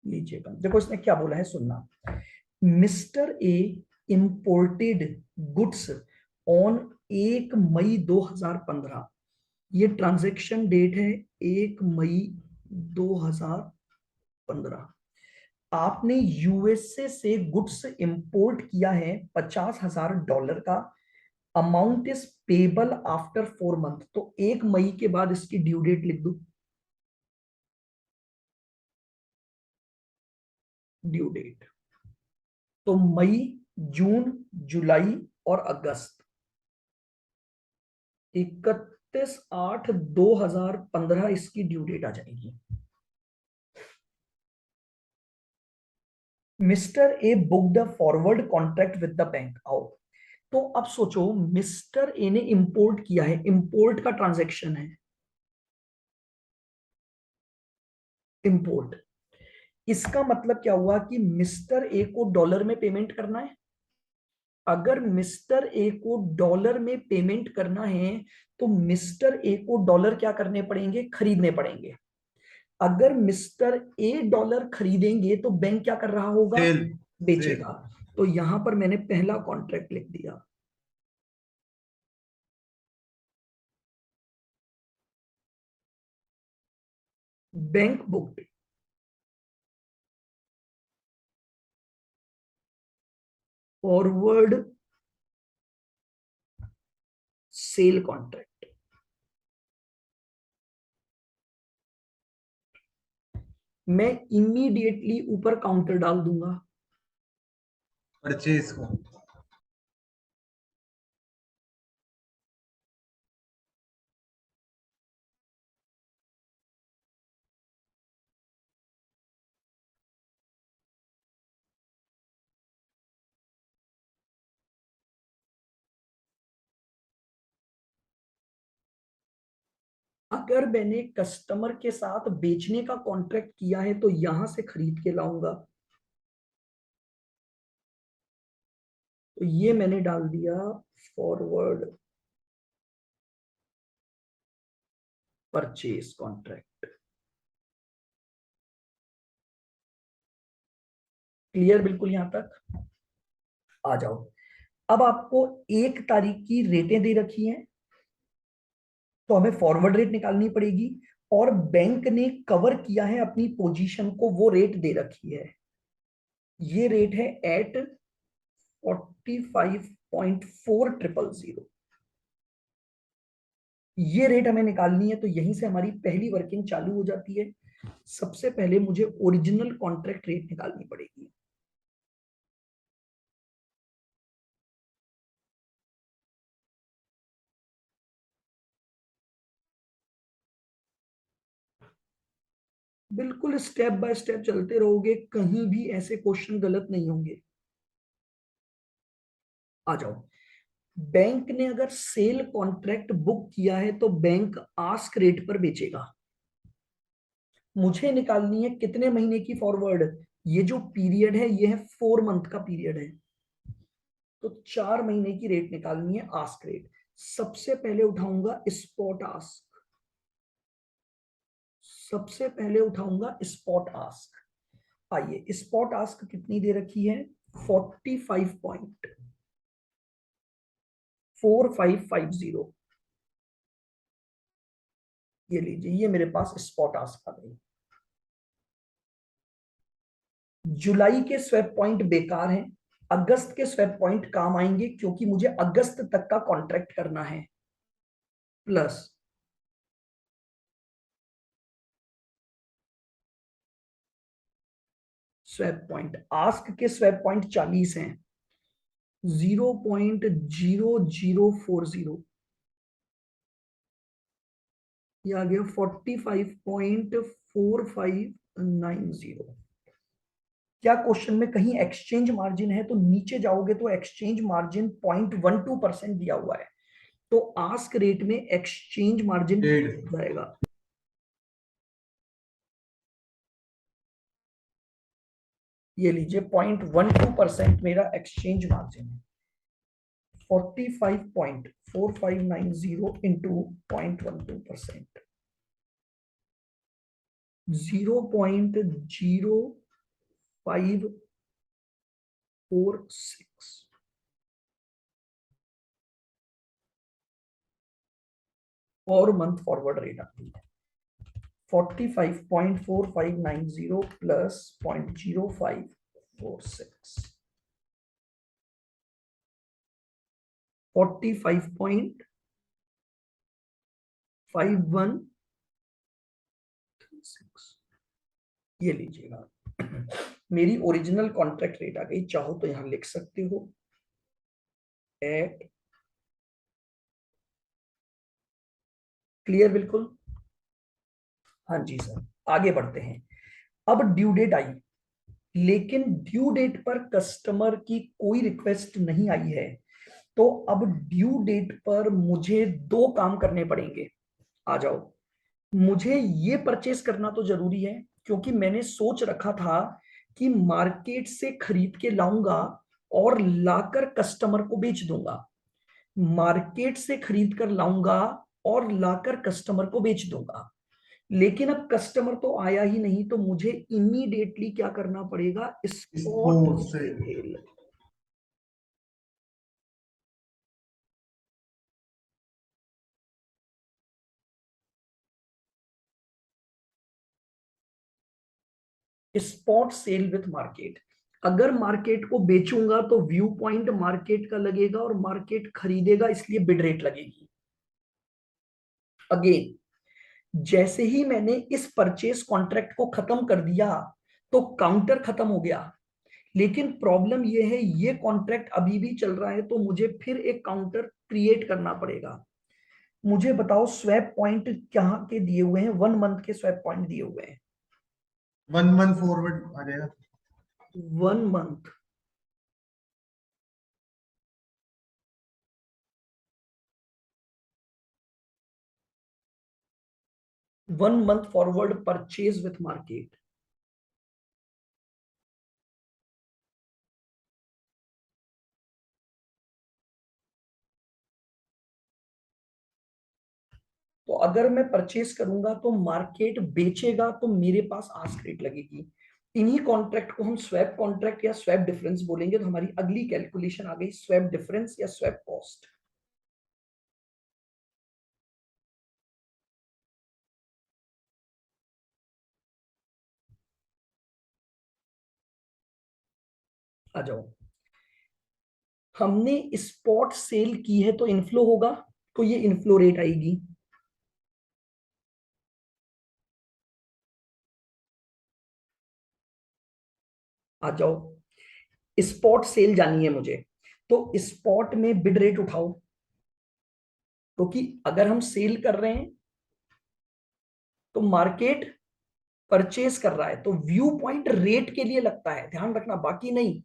लीजिएगा देखो इसने क्या बोला है, सुनना। Mister A imported goods on 1 मई 2015, ये ट्रांजैक्शन डेट है 1 मई 2015। आपने यूएसए से गुड्स इंपोर्ट किया है $50,000 का, amount is payable after 4 month, तो 1 मई के बाद इसकी ड्यू डेट लिख दो, ड्यू डेट। तो मई, जून, जुलाई और अगस्त, 31/8/2015 इसकी ड्यू डेट आ जाएगी। Mister A booked a forward contract with the bank. आओ, तो अब सोचो, मिस्टर ए ने इंपोर्ट किया है, इंपोर्ट का ट्रांजैक्शन है, इंपोर्ट। इसका मतलब क्या हुआ कि मिस्टर ए को डॉलर में पेमेंट करना है। अगर मिस्टर ए को डॉलर में पेमेंट करना है तो मिस्टर ए को डॉलर क्या करने पड़ेंगे, खरीदने पड़ेंगे। अगर मिस्टर ए डॉलर खरीदेंगे तो बैंक क्या कर रहा होगा, सेल, बेचेगा। तो यहां पर मैंने पहला कॉन्ट्रैक्ट लिख दिया, bank booked forward sell contract. मैं इमीडिएटली ऊपर काउंटर डाल दूंगा, परचेज को। अगर मैंने कस्टमर के साथ बेचने का कॉन्ट्रैक्ट किया है तो यहां से खरीद के लाऊंगा। तो ये मैंने डाल दिया फॉरवर्ड परचेज कॉन्ट्रैक्ट। क्लियर बिल्कुल यहां तक? आ जाओ, अब आपको 1 तारीख की रेटें दे रखी हैं, तो हमें फॉरवर्ड रेट निकालनी पड़ेगी, और बैंक ने कवर किया है अपनी पोजीशन को, वो रेट दे रखी है। ये रेट है एट 45.4000। ये रेट हमें निकालनी है, तो यहीं से हमारी पहली वर्किंग चालू हो जाती है। सबसे पहले मुझे ओरिजिनल कॉन्ट्रैक्ट रेट निकालनी पड़ेगी। बिल्कुल स्टेप बाय स्टेप चलते रहोगे, कहीं भी ऐसे क्वेश्चन गलत नहीं होंगे। आ जाओ, बैंक ने अगर सेल कॉन्ट्रैक्ट बुक किया है तो बैंक आस्क रेट पर बेचेगा। मुझे निकालनी है कितने महीने की फॉरवर्ड। ये जो पीरियड है ये है 4 मंथ का पीरियड है, तो 4 महीने की रेट निकालनी है, आस्क रेट। सबसे पहले उठाऊंगा स्पॉट आस्क, सबसे पहले उठाऊंगा स्पॉट आस्क। आइए, स्पॉट आस्क कितनी दे रखी है, 45.4550। ये लीजिए, ये मेरे पास स्पॉट आस्क आ गई। जुलाई के स्वैप पॉइंट बेकार हैं, अगस्त के स्वैप पॉइंट काम आएंगे क्योंकि मुझे अगस्त तक का कॉन्ट्रैक्ट करना है। प्लस स्वैप पॉइंट, आस्क के स्वैप पॉइंट 40 हैं, 0.0040, ये आ गया 45.4590। क्या क्वेश्चन में कहीं एक्सचेंज मार्जिन है? तो नीचे जाओगे तो एक्सचेंज मार्जिन 0.12% दिया हुआ है, तो आस्क रेट में एक्सचेंज मार्जिन जाएगा। ये लीजिए, 0.12% मेरा एक्सचेंज मार्जिन है। 45.4590 into 0.12%, 0.0546 per month forward rate आती है। 45.4590 प्लस 0.0546, 45.5136 ये लीजिएगा। मेरी ओरिजिनल कॉन्ट्रैक्ट रेट आ गई, चाहो तो यहां लिख सकते हो एट। क्लियर बिल्कुल? हाँ जी सर, आगे बढ़ते हैं। अब ड्यू डेट आई, लेकिन ड्यू डेट पर कस्टमर की कोई रिक्वेस्ट नहीं आई है। तो अब ड्यू डेट पर मुझे दो काम करने पड़ेंगे। आ जाओ। मुझे ये परचेस करना तो जरूरी है, क्योंकि मैंने सोच रखा था कि मार्केट से खरीद के लाऊंगा और लाकर कस्टमर को बेच दूंगा। मार्केट से खरीद कर लाऊंगा और लाकर कस्टमर को बेच दूंगा। लेकिन अब कस्टमर तो आया ही नहीं, तो मुझे इमीडिएटली क्या करना पड़ेगा? स्पॉट स्पोर्ट से sell. Spot sell with market. अगर मार्केट को बेचूंगा तो व्यू पॉइंट मार्केट का लगेगा और मार्केट खरीदेगा, इसलिए बिड रेट लगेगी। अगेन, जैसे ही मैंने इस परचेस कॉन्ट्रैक्ट को खत्म कर दिया तो काउंटर खत्म हो गया। लेकिन प्रॉब्लम यह है, ये कॉन्ट्रैक्ट अभी भी चल रहा है, तो मुझे फिर एक काउंटर क्रिएट करना पड़ेगा। मुझे बताओ स्वैप पॉइंट कहाँ के दिए हुए हैं? 1 मंथ के स्वैप पॉइंट दिए हुए हैं। 1 मंथ फॉरवर्ड आ जाएगा। 1 month, 1 month forward purchase with market. तो अगर मैं परचेस करूंगा तो मार्केट बेचेगा, तो मेरे पास आस्क रेट लगेगी। इन्हीं कॉन्ट्रैक्ट को हम स्वैप कॉन्ट्रैक्ट या स्वैप डिफरेंस बोलेंगे। तो हमारी अगली कैलकुलेशन आ गई स्वैप डिफरेंस या स्वैप कॉस्ट। आ जाओ। हमने स्पॉट सेल की है तो इनफ्लो होगा, तो ये इनफ्लो रेट आएगी। आ जाओ। स्पॉट सेल जानी है मुझे, तो स्पॉट में बिड रेट उठाओ, क्योंकि अगर हम सेल कर रहे हैं तो मार्केट परचेस कर रहा है, तो व्यू पॉइंट रेट के लिए लगता है, ध्यान रखना, बाकी नहीं।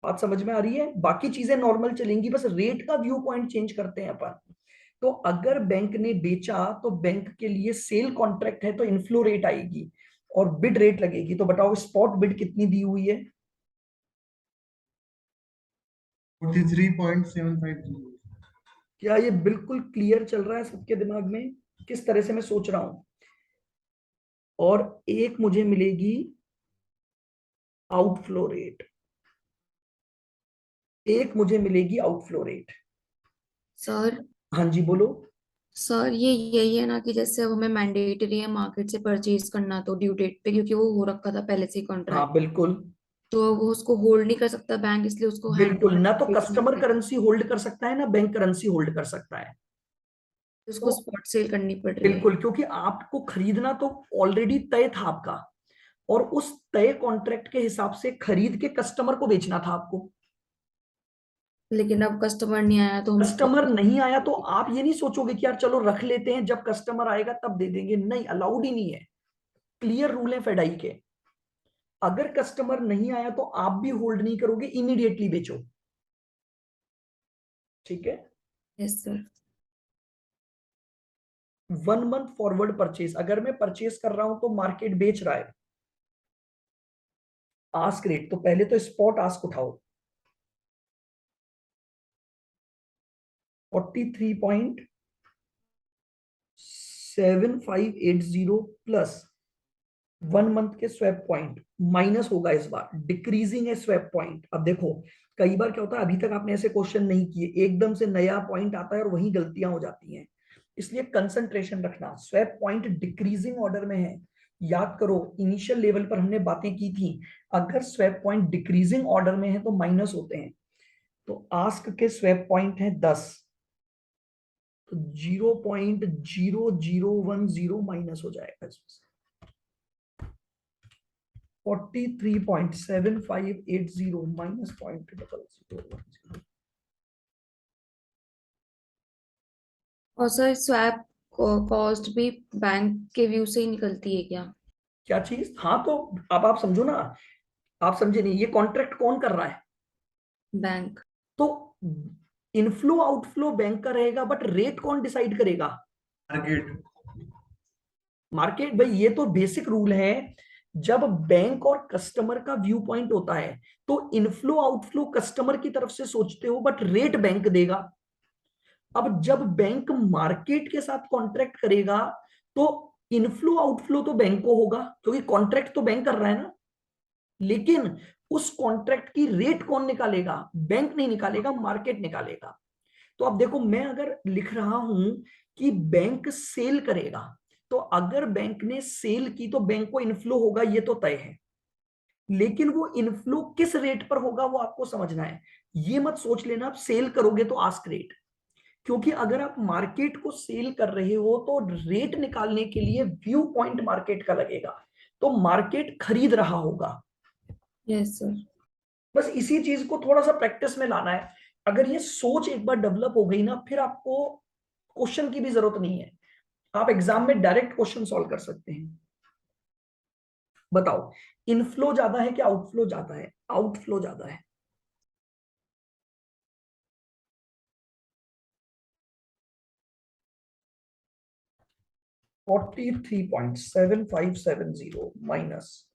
बात समझ में आ रही है? बाकी चीजें नॉर्मल चलेंगी, बस रेट का व्यू पॉइंट चेंज करते हैं अपन। तो अगर बैंक ने बेचा तो बैंक के लिए सेल कॉन्ट्रैक्ट है, तो इनफ्लो रेट आएगी और बिड रेट लगेगी। तो बताओ स्पॉट बिड कितनी दी हुई है? 43.750। क्या ये बिल्कुल क्लियर चल रहा है सबके दिमाग में किस तरह से मैं सोच रहा हूं? और एक मुझे मिलेगी आउटफ्लो रेट, एक मुझे मिलेगी आउटफ्लो रेट। सर हाँ जी बोलो। सर ये यही है ना कि जैसे अब हमें मैंडेटरी है मार्केट से परचेज करना तो ड्यू डेट पे, क्योंकि वो हो रखा था पहले से ही हाँ कॉन्ट्रैक्ट। बिल्कुल। तो वो उसको होल्ड नहीं कर सकता बैंक, इसलिए उसको हैंड बिल्कुल, ना तो बेचना कस्टमर पड़ेगा। करेंसी होल्ड कर सकता है ना बैंक करेंसी होल्ड कर सकता है। उसको तो स्पॉट सेल करनी पड़ रही है। बिल्कुल, क्योंकि आपको खरीदना तो ऑलरेडी तय था आपका, और उस तय कॉन्ट्रैक्ट के हिसाब से खरीद के कस्टमर को बेचना था आपको। लेकिन अब कस्टमर नहीं आया तो हम कस्टमर नहीं आया तो आप ये नहीं सोचोगे कि यार चलो रख लेते हैं, जब कस्टमर आएगा तब दे देंगे। नहीं, अलाउड ही नहीं है। क्लियर रूल है फेडाई के। अगर कस्टमर नहीं आया तो आप भी होल्ड नहीं करोगे, इमीडिएटली बेचो। ठीक है। Yes sir. 1 month forward purchase, अगर मैं परचेज कर रहा हूं तो मार्केट बेच रहा है, आस्क रेट, तो पहले तो स्पॉट आस्क उठाओ 43.7580 प्लस 1 मंथ के स्वैप पॉइंट माइनस होगा, इस बार डिक्रीजिंग है स्वैप पॉइंट। अब देखो, कई बार क्या होता है, अभी तक आपने ऐसे क्वेश्चन नहीं किए, एकदम से नया पॉइंट आता है और वहीं गलतियां हो जाती हैं। इसलिए कंसंट्रेशन रखना, स्वैप पॉइंट डिक्रीजिंग ऑर्डर में है। याद करो इनिशियल लेवल पर हमने बातें की थी, अगर स्वैप पॉइंट डिक्रीजिंग ऑर्डर में है तो माइनस होते हैं। तो आस्क के स्वैप पॉइंट है 10, तो 0.0010 माइनस हो जाएगा इसमें से। 43.7580 माइनस 0.0010। और सर स्वैप कॉस्ट भी बैंक के व्यू से ही निकलती है क्या? क्या चीज? हाँ, तो अब आप समझो ना, आप समझे नहीं, ये कॉन्ट्रैक्ट कौन कर रहा है? बैंक। तो इनफ्लो आउटफ्लो बैंक का रहेगा, बट रेट कौन डिसाइड करेगा? मार्केट। मार्केट। भाई ये तो बेसिक रूल है। जब बैंक और कस्टमर का व्यू पॉइंट होता है तो इनफ्लो आउटफ्लो कस्टमर की तरफ से सोचते हो, बट रेट बैंक देगा। अब जब बैंक मार्केट के साथ कॉन्ट्रैक्ट करेगा तो इनफ्लो आउटफ्लो तो बैंक को होगा, क्योंकि कॉन्ट्रैक्ट तो बैंक कर रहा है ना। लेकिन उस कॉन्ट्रैक्ट की रेट कौन निकालेगा? बैंक नहीं निकालेगा, मार्केट निकालेगा। तो अब देखो, मैं अगर लिख रहा हूं कि बैंक सेल करेगा, तो अगर बैंक ने सेल की तो बैंक को इनफ्लो होगा, ये तो तय है। लेकिन वो इनफ्लो किस रेट पर होगा वो आपको समझना है। ये मत सोच लेना आप सेल करोगे तो आस्क रेट, क्योंकि अगर आप मार्केट को सेल कर रहे हो तो रेट निकालने के लिए व्यू पॉइंट मार्केट का लगेगा, तो मार्केट खरीद रहा होगा। Yes sir. बस इसी चीज को थोड़ा सा प्रैक्टिस में लाना है। अगर ये सोच एक बार डेवलप हो गई ना, फिर आपको क्वेश्चन की भी जरूरत नहीं है, आप एग्जाम में डायरेक्ट क्वेश्चन सॉल्व कर सकते हैं। बताओ, इनफ्लो ज्यादा है कि आउटफ्लो ज्यादा है? आउटफ्लो ज्यादा है। $43.7570 माइनस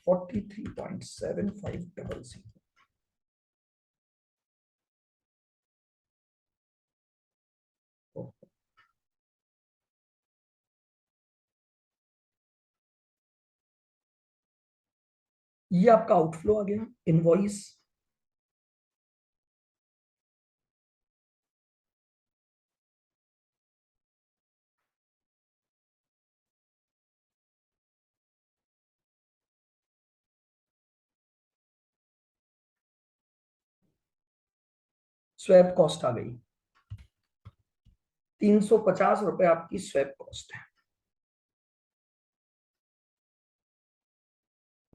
43.7500। ये आपका आउटफ्लो आ गया, इनवॉइस। स्वैप कॉस्ट आ गई, ₹350 आपकी स्वैप कॉस्ट है।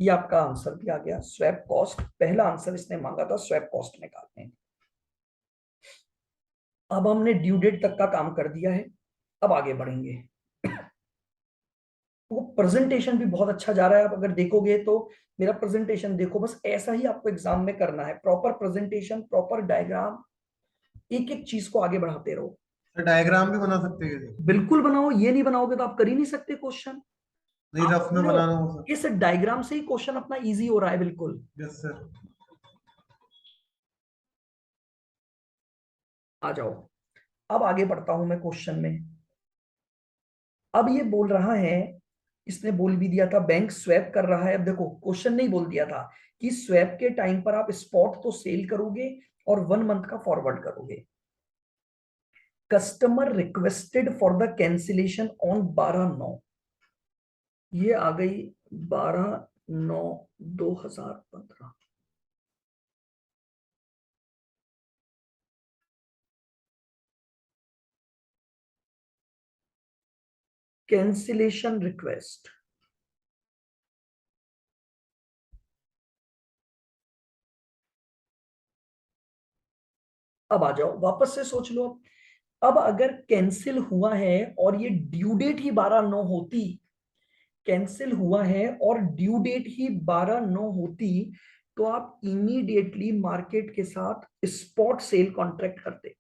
ये आपका आंसर भी आ गया, स्वैप कॉस्ट। पहला आंसर इसने मांगा था स्वैप कॉस्ट निकालने। अब हमने ड्यू डेट तक का काम कर दिया है, अब आगे बढ़ेंगे। वो प्रेजेंटेशन भी बहुत अच्छा जा रहा है, आप अगर देखोगे तो मेरा प्रेजेंटेशन देखो, बस ऐसा ही आपको एग्जाम में करना है, प्रॉपर प्रेजेंटेशन, प्रॉपर डायग्राम, एक एक चीज को आगे बढ़ाते रहो। तो डायग्राम भी बना सकते हैं क्या? बिल्कुल बनाओ, ये नहीं बनाओगे तो आप कर ही नहीं सकते क्वेश्चन। नहीं, आप रफ सुन में रहे हो, बनाना हो सर। इस डायग्राम से ही क्वेश्चन अपना इजी हो रहा है बिल्कुल। Yes sir. आ जाओ, अब आगे बढ़ता हूं मैं क्वेश्चन में। अब ये बोल रहा है, इसने बोल भी दिया था बैंक स्वैप कर रहा है। अब देखो, क्वेश्चन नहीं बोल दिया था कि स्वैप के टाइम पर आप स्पॉट तो सेल करोगे और 1 मंथ का फॉरवर्ड करोगे। Customer requested for the cancellation on 12/9, ये आ गई 12/9/2015। Cancellation request. अब आ जाओ, वापस से सोच लो। अब अगर कैंसिल हुआ है और ये ड्यू डेट ही 12/9 होती, कैंसिल हुआ है और ड्यू डेट ही 12/9 होती, तो आप इमीडिएटली मार्केट के साथ स्पॉट सेल कॉन्ट्रैक्ट करते।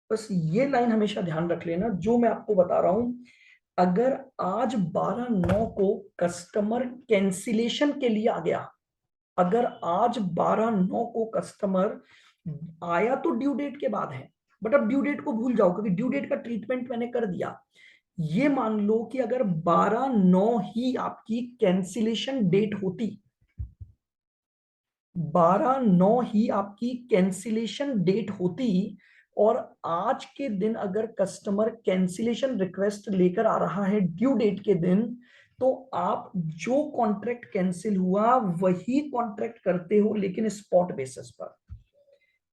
बस ये लाइन हमेशा ध्यान रख लेना जो मैं आपको बता रहा हूं। अगर आज 12/9 को कस्टमर कैंसिलेशन के लिए आ गया, अगर आज 12/9 को कस्टमर आया तो ड्यू डेट के बाद है, बट अब ड्यू डेट को भूल जाओ क्योंकि ड्यू डेट का ट्रीटमेंट मैंने कर दिया। ये मान लो कि अगर 12/9 ही आपकी कैंसिलेशन डेट होती, 12/9 ही आपकी कैंसिलेशन डेट होती, और आज के दिन अगर कस्टमर कैंसिलेशन रिक्वेस्ट लेकर आ रहा है ड्यू डेट के दिन, तो आप जो कॉन्ट्रैक्ट कैंसिल हुआ वही कॉन्ट्रैक्ट करते हो, लेकिन स्पॉट बेसिस पर।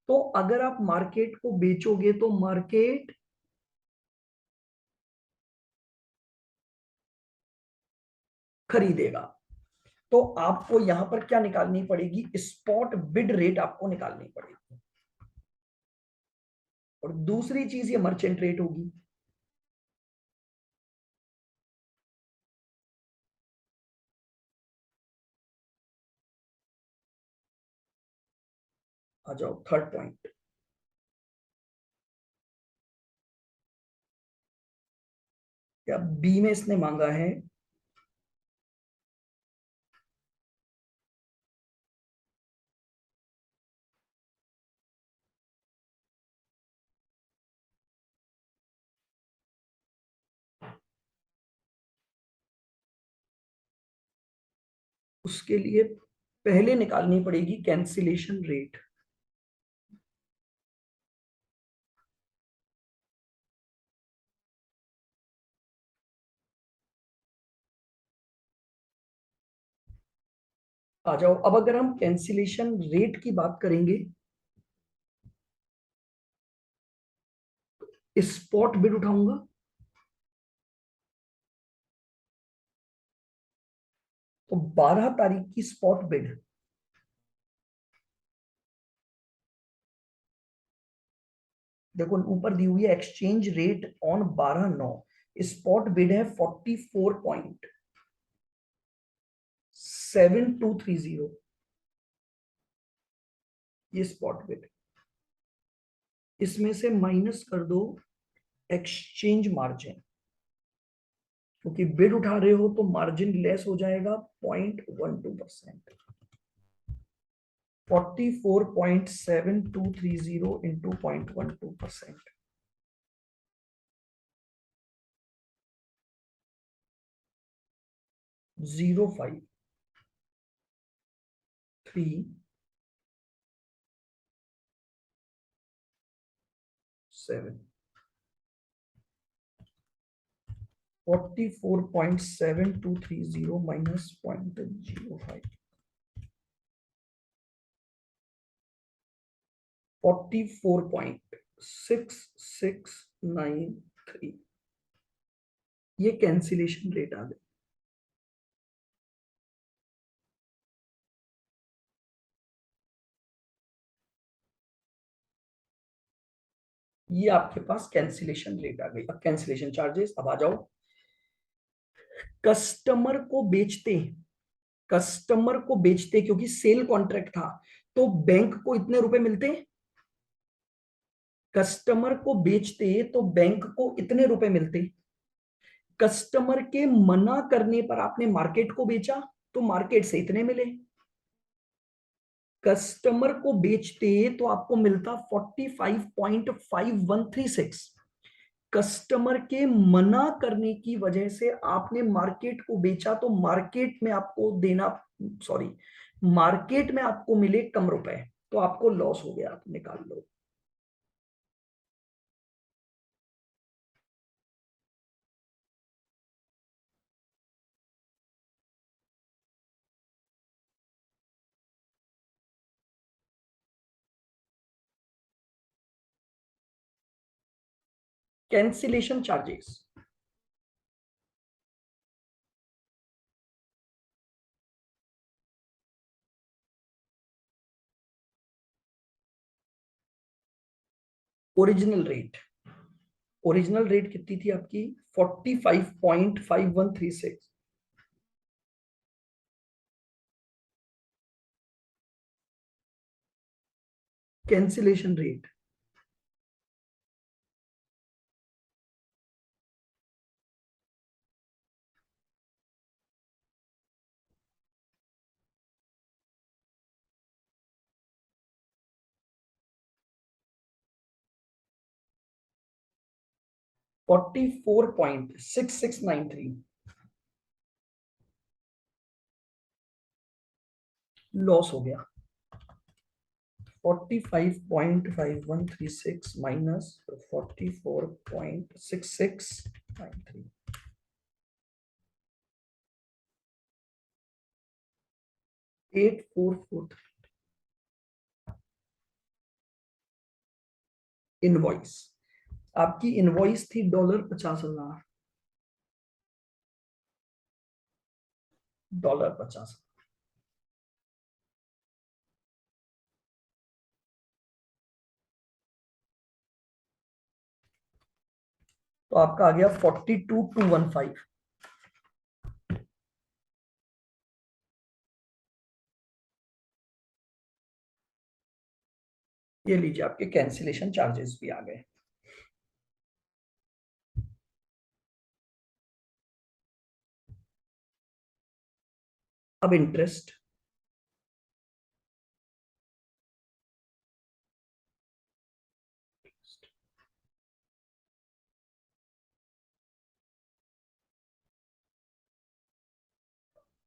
तो अगर आप मार्केट को बेचोगे तो मार्केट खरीदेगा। तो आपको यहां पर क्या निकालनी पड़ेगी, स्पॉट बिड रेट आपको निकालनी पड़ेगी। और दूसरी चीज ये मर्चेंट रेट होगी। आ जाओ थर्ड पॉइंट। या बी में इसने मांगा है उसके लिए पहले निकालनी पड़ेगी कैंसिलेशन रेट। आ जाओ, अब अगर हम कैंसिलेशन रेट की बात करेंगे, स्पॉट बिड उठाऊंगा, तो 12 तारीख की स्पॉट बिड, देखो ऊपर दी हुई है exchange rate on 12/9, spot bid है 44.7230, ये स्पॉट बिड। इसमें से माइनस कर दो एक्सचेंज मार्जिन, क्योंकि बिड उठा रहे हो तो मार्जिन लेस हो जाएगा 0.12%। 44.7230 इंटू 0.12%, 0.537। 44.7230 माइनस 0.05, 44.6693, ये कैंसिलेशन रेट आ गई। ये आपके पास कैंसिलेशन रेट आ गई। अब कैंसिलेशन चार्जेस, अब आ जाओ। कस्टमर को बेचते, कस्टमर को बेचते क्योंकि सेल कॉन्ट्रैक्ट था, तो बैंक को इतने रुपए मिलते, कस्टमर को बेचते तो बैंक को इतने रुपए मिलते। कस्टमर के मना करने पर आपने मार्केट को बेचा, तो मार्केट से इतने मिले। कस्टमर को बेचते तो आपको मिलता 45.5136। कस्टमर के मना करने की वजह से आपने मार्केट को बेचा, तो मार्केट में आपको देना, सॉरी, मार्केट में आपको मिले कम रुपए, तो आपको लॉस हो गया, आप निकाल लो। Cancellation charges, original rate, original rate कितनी थी आपकी 45.5136, कैंसिलेशन रेट 44.6693, लॉस हो गया। 45.5136 माइनस 44.6693, 8443। इनवॉइस, आपकी इनवॉइस थी $50,000, $50,000। तो आपका आ गया 42,215। ये लीजिए, आपके कैंसिलेशन चार्जेस भी आ गए। अब इंटरेस्ट,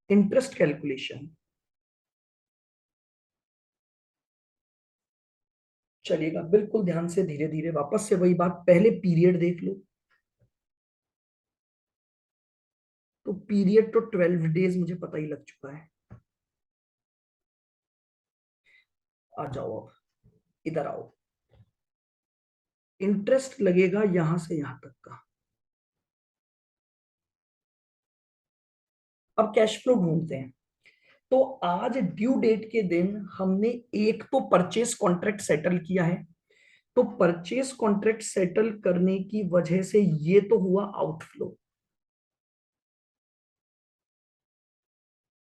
इंटरेस्ट कैलकुलेशन। चलिएगा, बिल्कुल ध्यान से, धीरे धीरे, वापस से वही बात, पहले पीरियड देख लो। तो पीरियड तो 12 डेज मुझे पता ही लग चुका है। आ जाओ, अब इधर आओ। इंटरेस्ट लगेगा यहां से यहां तक का। अब कैश फ्लो ढूंढते हैं। तो आज ड्यू डेट के दिन हमने एक तो परचेस कॉन्ट्रैक्ट सेटल किया है। तो परचेस कॉन्ट्रैक्ट सेटल करने की वजह से ये तो हुआ आउटफ्लो,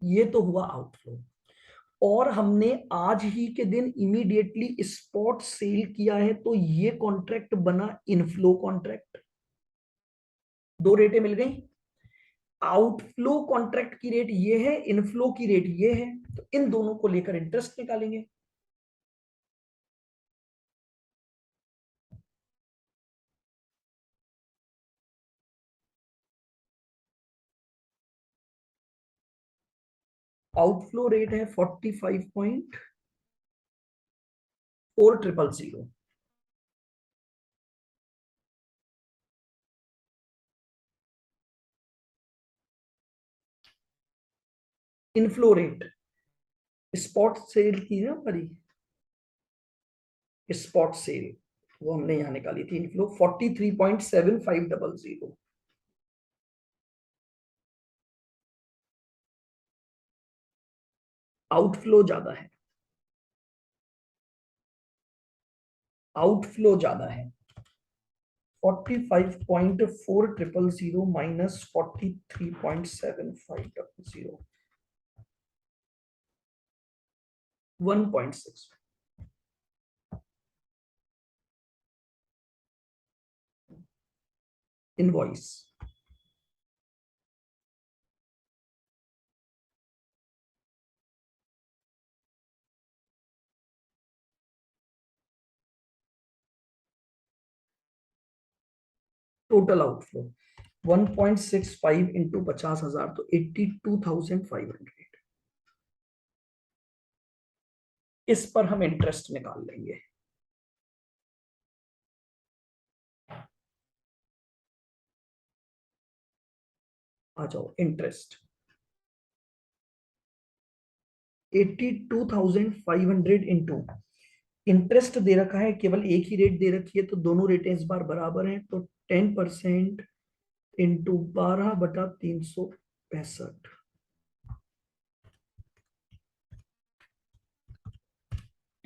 ये तो हुआ आउटफ्लो। और हमने आज ही के दिन इमीडिएटली स्पॉट सेल किया है, तो ये कॉन्ट्रैक्ट बना इनफ्लो कॉन्ट्रैक्ट। दो रेटें मिल गई। आउटफ्लो कॉन्ट्रैक्ट की रेट ये है, इनफ्लो की रेट ये है, तो इन दोनों को लेकर इंटरेस्ट निकालेंगे। आउटफ्लो रेट है 45.4000। इनफ्लो रेट स्पॉट सेल की है हमारी, स्पॉट सेल वो हमने यहां निकाली थी। इनफ्लो 43.7500। आउटफ्लो ज्यादा है, आउटफ्लो ज्यादा है। 45.4000 minus 43.7500, 1.6। Invoice, total outflow 1.65 into 50,000, तो 82,500। इस पर हम इंटरेस्ट निकाल लेंगे। आ जाओ, इंटरेस्ट 82,500 इंटू, इंटरेस्ट दे रखा है, केवल एक ही रेट दे रखी है, तो दोनों रेटें इस बार बराबर हैं, तो 10% इंटू 12/365,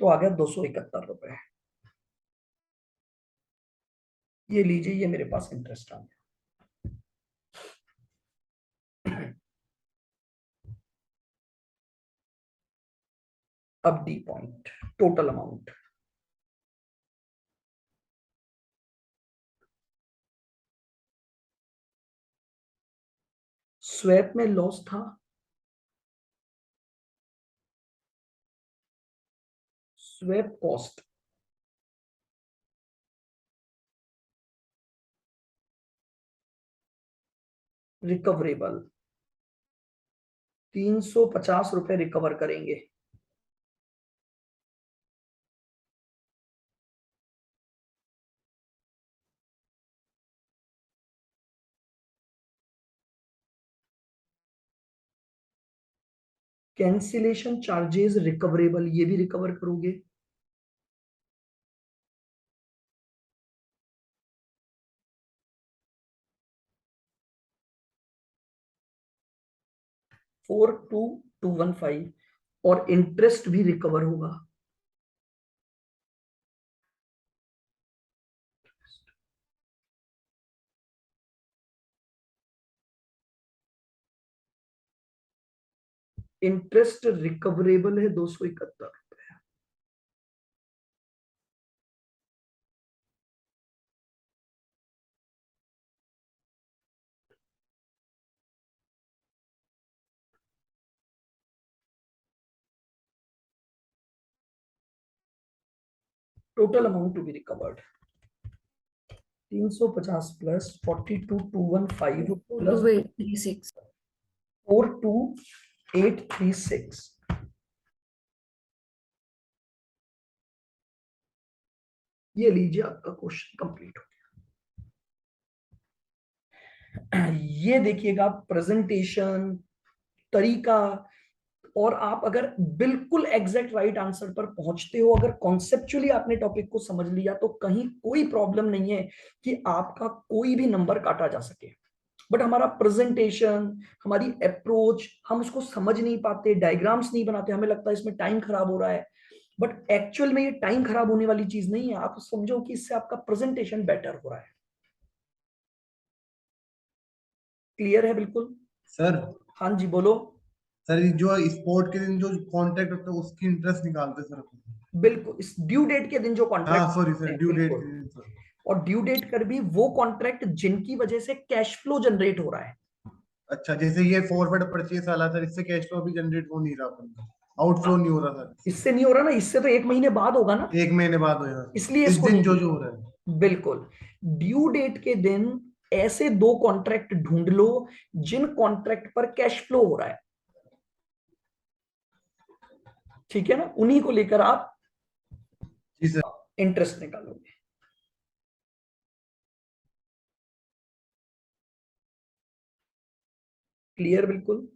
तो आ गया 271 रुपए। ये लीजिए, ये मेरे पास इंटरेस्ट आ गया। अब D point, total amount. Swap में लॉस था, स्वैप कॉस्ट रिकवरेबल, 350 रुपए रिकवर करेंगे। कैंसिलेशन चार्जेस रिकवरेबल, ये भी रिकवर करोगे। Four two two one five, और इंटरेस्ट भी रिकवर होगा। इंटरेस्ट रिकवरेबल है 271। Total amount to be recovered 350 plus 42,215 plus 4836। 42,836। ये लीजिए, आपका क्वेश्चन कंप्लीट हो गया। ये देखिएगा प्रेजेंटेशन तरीका, और आप अगर बिल्कुल एग्जैक्ट राइट आंसर पर पहुंचते हो, अगर कॉन्सेप्चुअली आपने टॉपिक को समझ लिया, तो कहीं कोई प्रॉब्लम नहीं है कि आपका कोई भी नंबर काटा जा सके। बट हमारा प्रेजेंटेशन, हमारी अप्रोच, हम उसको समझ नहीं पाते, डायग्राम्स नहीं बनाते, हमें लगता है इसमें टाइम खराब हो रहा है। बट एक्चुअल में ये टाइम खराब होने वाली चीज नहीं है। आप समझो कि इससे आपका प्रेजेंटेशन बेटर हो रहा है। क्लियर है बिल्कुल? सर हाँ जी, बोलो। सर ये जो स्पोर्ट के दिन जो कॉन्ट्रैक्ट होता है उसकी इंटरेस्ट निकालते हैं सर अपन। बिल्कुल, इस ड्यू डेट के दिन जो हाँ कॉन्ट्रैक्ट सॉरी होते सर, हैं, ड्यू डेट बिल्कुल। के दिन सर। और ड्यू डेट कर भी वो कॉन्ट्रैक्ट जिनकी वजह से कैश फ्लो जनरेट हो रहा है। अच्छा, जैसे ये फॉरवर्ड परचेस वाला सर, इससे कैश फ्लो भी जनरेट हो नहीं रहा अपन का, आउटफ्लो नहीं हो रहा सर इससे। इससे नहीं हो रहा ना, इससे तो 1 महीने बाद होगा ना, एक महीने बाद होगा इसलिए सर, इस इसको दिन नहीं जो किया। जो हो रहा है। बिल्कुल। ड्यू डेट के दिन ऐसे 2 कॉन्ट्रैक्ट ढूंढ लो जिन कॉन्ट्रैक्ट पर कैश फ्लो हो रहा है, ठीक है ना, उन्हीं को लेकर आप जी सर। इंटरेस्ट निकालोगे। क्लियर बिल्कुल?